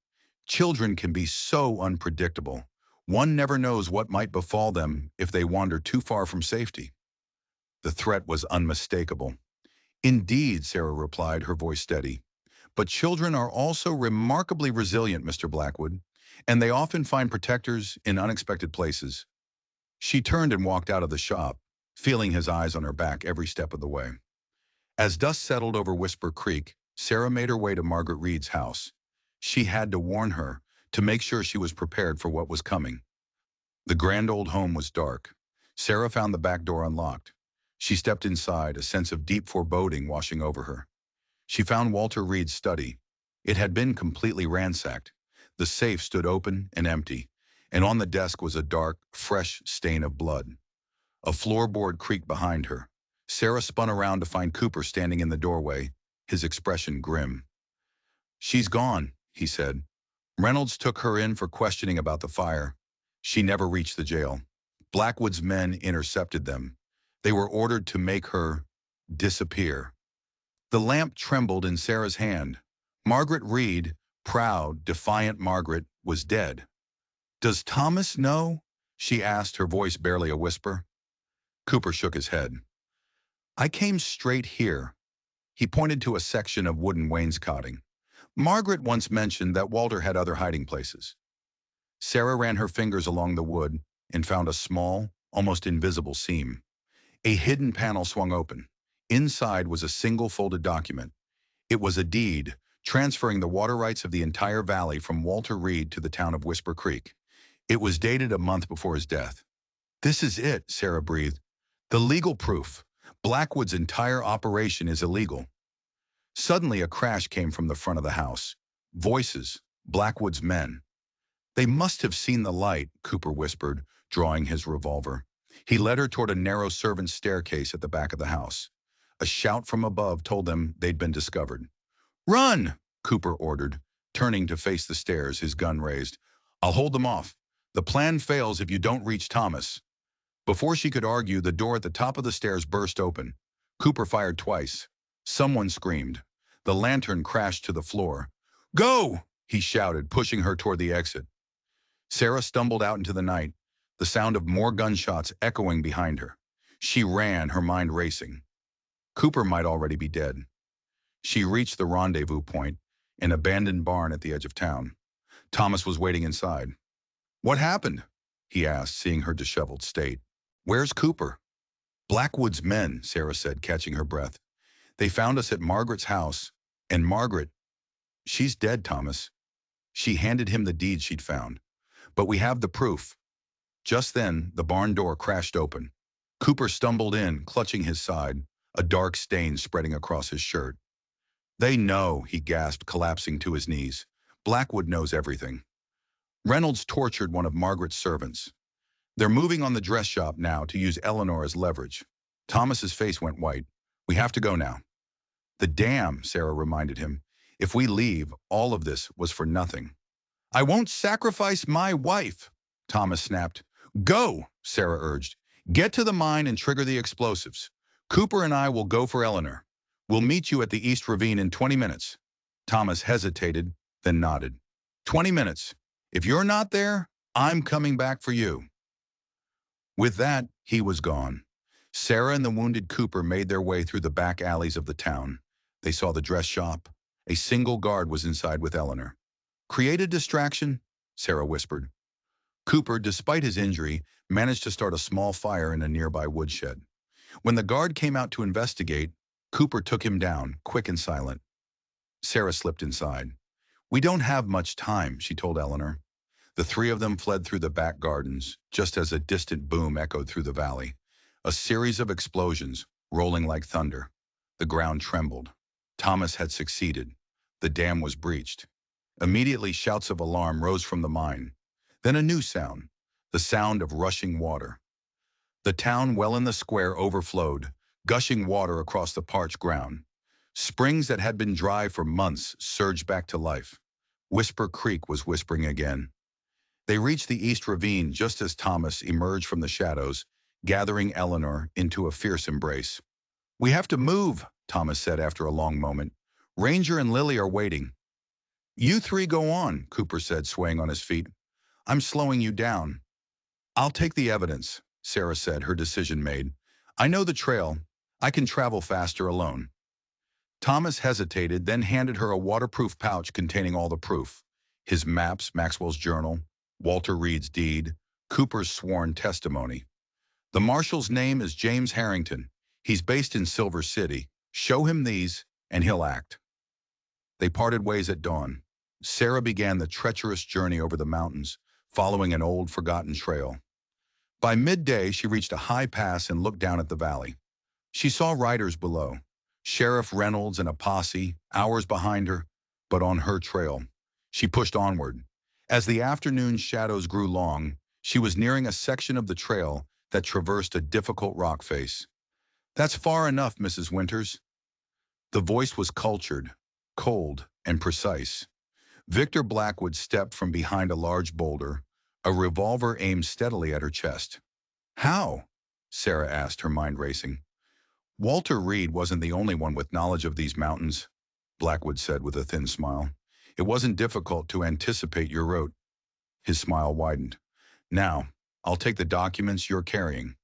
"Children can be so unpredictable. One never knows what might befall them if they wander too far from safety." The threat was unmistakable. "Indeed," Sarah replied, her voice steady. "But children are also remarkably resilient, Mr. Blackwood, and they often find protectors in unexpected places." She turned and walked out of the shop, feeling his eyes on her back every step of the way. As dust settled over Whisper Creek, Sarah made her way to Margaret Reed's house. She had to warn her, to make sure she was prepared for what was coming. The grand old home was dark. Sarah found the back door unlocked. She stepped inside, a sense of deep foreboding washing over her. She found Walter Reed's study. It had been completely ransacked. The safe stood open and empty, and on the desk was a dark, fresh stain of blood. A floorboard creaked behind her. Sarah spun around to find Cooper standing in the doorway, his expression grim. "She's gone," he said. "Reynolds took her in for questioning about the fire. She never reached the jail. Blackwood's men intercepted them. They were ordered to make her disappear." The lamp trembled in Sarah's hand. Margaret Reed, proud, defiant Margaret, was dead. "Does Thomas know?" she asked, her voice barely a whisper. Cooper shook his head. "I came straight here." He pointed to a section of wooden wainscoting. "Margaret once mentioned that Walter had other hiding places." Sarah ran her fingers along the wood and found a small, almost invisible seam. A hidden panel swung open. Inside was a single folded document. It was a deed, transferring the water rights of the entire valley from Walter Reed to the town of Whisper Creek. It was dated a month before his death. "This is it," Sarah breathed. "The legal proof. Blackwood's entire operation is illegal." Suddenly a crash came from the front of the house. Voices, Blackwood's men. "They must have seen the light," Cooper whispered, drawing his revolver. He led her toward a narrow servant's staircase at the back of the house. A shout from above told them they'd been discovered. "Run!" Cooper ordered, turning to face the stairs, his gun raised. "I'll hold them off. The plan fails if you don't reach Thomas." Before she could argue, the door at the top of the stairs burst open. Cooper fired twice. Someone screamed. The lantern crashed to the floor. "Go!" he shouted, pushing her toward the exit. Sarah stumbled out into the night, the sound of more gunshots echoing behind her. She ran, her mind racing. Cooper might already be dead. She reached the rendezvous point, an abandoned barn at the edge of town. Thomas was waiting inside. "What happened?" he asked, seeing her disheveled state. "Where's Cooper?" "Blackwood's men," Sarah said, catching her breath. "They found us at Margaret's house, and Margaret, she's dead, Thomas." She handed him the deed she'd found. "But we have the proof." Just then, the barn door crashed open. Cooper stumbled in, clutching his side, a dark stain spreading across his shirt. "They know," he gasped, collapsing to his knees. "Blackwood knows everything. Reynolds tortured one of Margaret's servants. They're moving on the dress shop now to use Eleanor as leverage." Thomas's face went white. "We have to go now." "The dam," Sarah reminded him. "If we leave, all of this was for nothing." "I won't sacrifice my wife," Thomas snapped. "Go," Sarah urged. "Get to the mine and trigger the explosives. Cooper and I will go for Eleanor. We'll meet you at the East Ravine in 20 minutes. Thomas hesitated, then nodded. 20 minutes. If you're not there, I'm coming back for you." With that, he was gone. Sarah and the wounded Cooper made their way through the back alleys of the town. They saw the dress shop. A single guard was inside with Eleanor. "Create a distraction," Sarah whispered. Cooper, despite his injury, managed to start a small fire in a nearby woodshed. When the guard came out to investigate, Cooper took him down, quick and silent. Sarah slipped inside. "We don't have much time," she told Eleanor. The three of them fled through the back gardens, just as a distant boom echoed through the valley. A series of explosions, rolling like thunder. The ground trembled. Thomas had succeeded. The dam was breached. Immediately, shouts of alarm rose from the mine. Then a new sound, the sound of rushing water. The town well in the square overflowed, gushing water across the parched ground. Springs that had been dry for months surged back to life. Whisper Creek was whispering again. They reached the East Ravine just as Thomas emerged from the shadows, gathering Eleanor into a fierce embrace. "We have to move," Thomas said after a long moment. "Ranger and Lily are waiting." "You three go on," Cooper said, swaying on his feet. "I'm slowing you down." "I'll take the evidence," Sarah said, her decision made. "I know the trail. I can travel faster alone." Thomas hesitated, then handed her a waterproof pouch containing all the proof. His maps, Maxwell's journal, Walter Reed's deed, Cooper's sworn testimony. "The marshal's name is James Harrington. He's based in Silver City. Show him these, and he'll act." They parted ways at dawn. Sarah began the treacherous journey over the mountains, following an old, forgotten trail. By midday, she reached a high pass and looked down at the valley. She saw riders below, Sheriff Reynolds and a posse, hours behind her, but on her trail. She pushed onward. As the afternoon shadows grew long, she was nearing a section of the trail that traversed a difficult rock face. "That's far enough, Mrs. Winters." The voice was cultured, cold, and precise. Victor Blackwood stepped from behind a large boulder, a revolver aimed steadily at her chest. "How?" Sarah asked, her mind racing. "Walter Reed wasn't the only one with knowledge of these mountains," Blackwood said with a thin smile. "It wasn't difficult to anticipate your route." His smile widened. "Now, I'll take the documents you're carrying."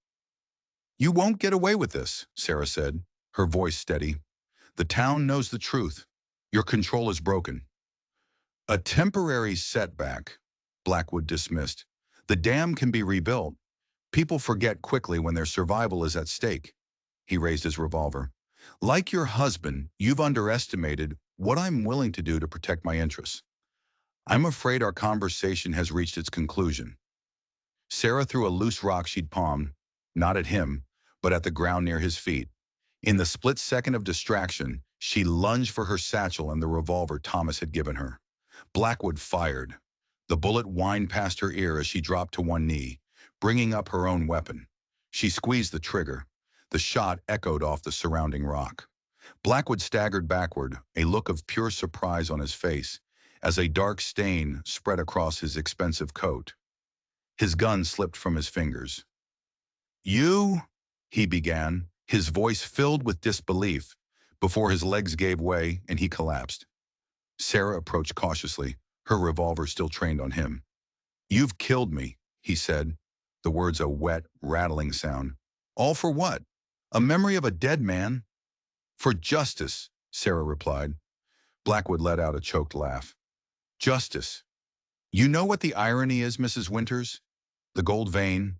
"You won't get away with this," Sarah said, her voice steady. "The town knows the truth. Your control is broken." "A temporary setback," Blackwood dismissed. "The dam can be rebuilt. People forget quickly when their survival is at stake." He raised his revolver. "Like your husband, you've underestimated what I'm willing to do to protect my interests. I'm afraid our conversation has reached its conclusion." Sarah threw a loose rock she'd palmed, not at him, but at the ground near his feet. In the split second of distraction, she lunged for her satchel and the revolver Thomas had given her. Blackwood fired. The bullet whined past her ear as she dropped to one knee, bringing up her own weapon. She squeezed the trigger. The shot echoed off the surrounding rock. Blackwood staggered backward, a look of pure surprise on his face, as a dark stain spread across his expensive coat. His gun slipped from his fingers. "You?" he began, his voice filled with disbelief, before his legs gave way and he collapsed. Sarah approached cautiously, her revolver still trained on him. "You've killed me," he said, the words a wet, rattling sound. "All for what? A memory of a dead man?" "For justice," Sarah replied. Blackwood let out a choked laugh. "Justice. You know what the irony is, Mrs. Winters? The gold vein,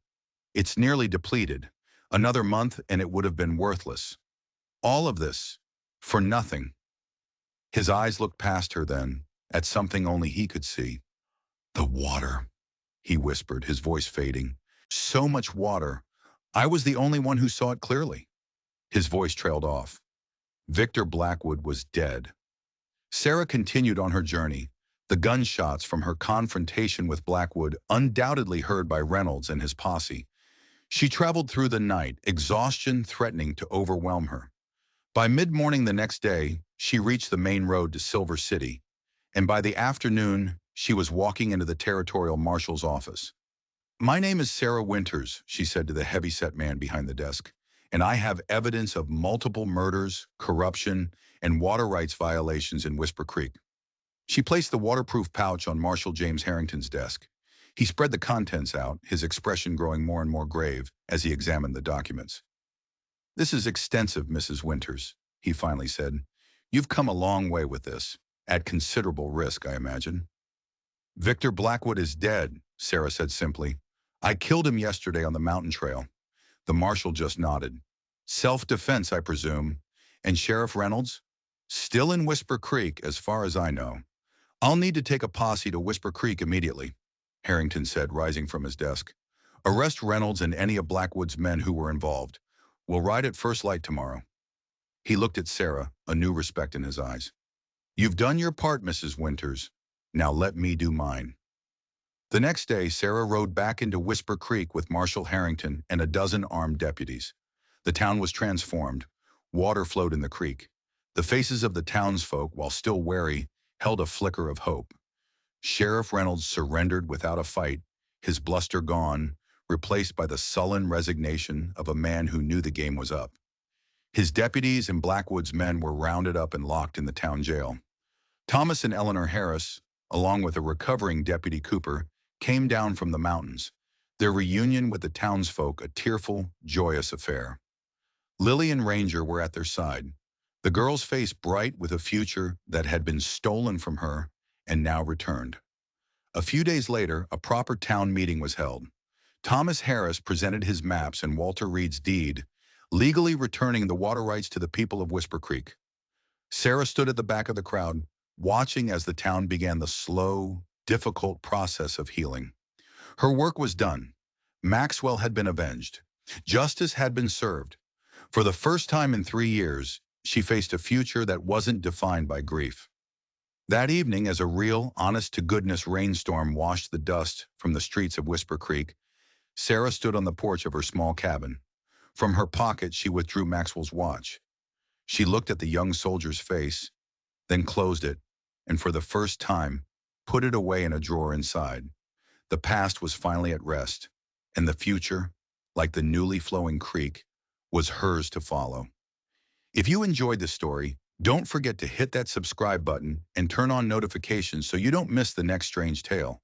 it's nearly depleted. Another month and it would have been worthless. All of this, for nothing." His eyes looked past her then, at something only he could see. "The water," he whispered, his voice fading. "So much water. I was the only one who saw it clearly." His voice trailed off. Victor Blackwood was dead. Sarah continued on her journey, the gunshots from her confrontation with Blackwood undoubtedly heard by Reynolds and his posse. She traveled through the night, exhaustion threatening to overwhelm her. By mid-morning the next day, she reached the main road to Silver City, and by the afternoon, she was walking into the territorial marshal's office. "My name is Sarah Winters," she said to the heavy-set man behind the desk, "and I have evidence of multiple murders, corruption, and water rights violations in Whisper Creek." She placed the waterproof pouch on Marshal James Harrington's desk. He spread the contents out, his expression growing more and more grave as he examined the documents. "This is extensive, Mrs. Winters," he finally said. "You've come a long way with this, at considerable risk, I imagine." "Victor Blackwood is dead," Sarah said simply. "I killed him yesterday on the mountain trail." The marshal just nodded. "Self-defense, I presume. And Sheriff Reynolds? Still in Whisper Creek, as far as I know." "I'll need to take a posse to Whisper Creek immediately," Harrington said, rising from his desk. "Arrest Reynolds and any of Blackwood's men who were involved. We'll ride at first light tomorrow." He looked at Sarah, a new respect in his eyes. "You've done your part, Mrs. Winters. Now let me do mine." The next day, Sarah rode back into Whisper Creek with Marshal Harrington and a dozen armed deputies. The town was transformed. Water flowed in the creek. The faces of the townsfolk, while still wary, held a flicker of hope. Sheriff Reynolds surrendered without a fight, his bluster gone, replaced by the sullen resignation of a man who knew the game was up. His deputies and Blackwood's men were rounded up and locked in the town jail. Thomas and Eleanor Harris, along with a recovering Deputy Cooper, came down from the mountains, their reunion with the townsfolk a tearful, joyous affair. Lily and Ranger were at their side, the girl's face bright with a future that had been stolen from her and now returned. A few days later, a proper town meeting was held. Thomas Harris presented his maps and Walter Reed's deed, legally returning the water rights to the people of Whisper Creek. Sarah stood at the back of the crowd, watching as the town began the slow, difficult process of healing. Her work was done. Maxwell had been avenged. Justice had been served. For the first time in 3 years, she faced a future that wasn't defined by grief. That evening, as a real, honest-to-goodness rainstorm washed the dust from the streets of Whisper Creek, Sarah stood on the porch of her small cabin. From her pocket, she withdrew Maxwell's watch. She looked at the young soldier's face, then closed it, and for the first time, put it away in a drawer inside. The past was finally at rest, and the future, like the newly flowing creek, was hers to follow. If you enjoyed this story, don't forget to hit that subscribe button and turn on notifications so you don't miss the next strange tale.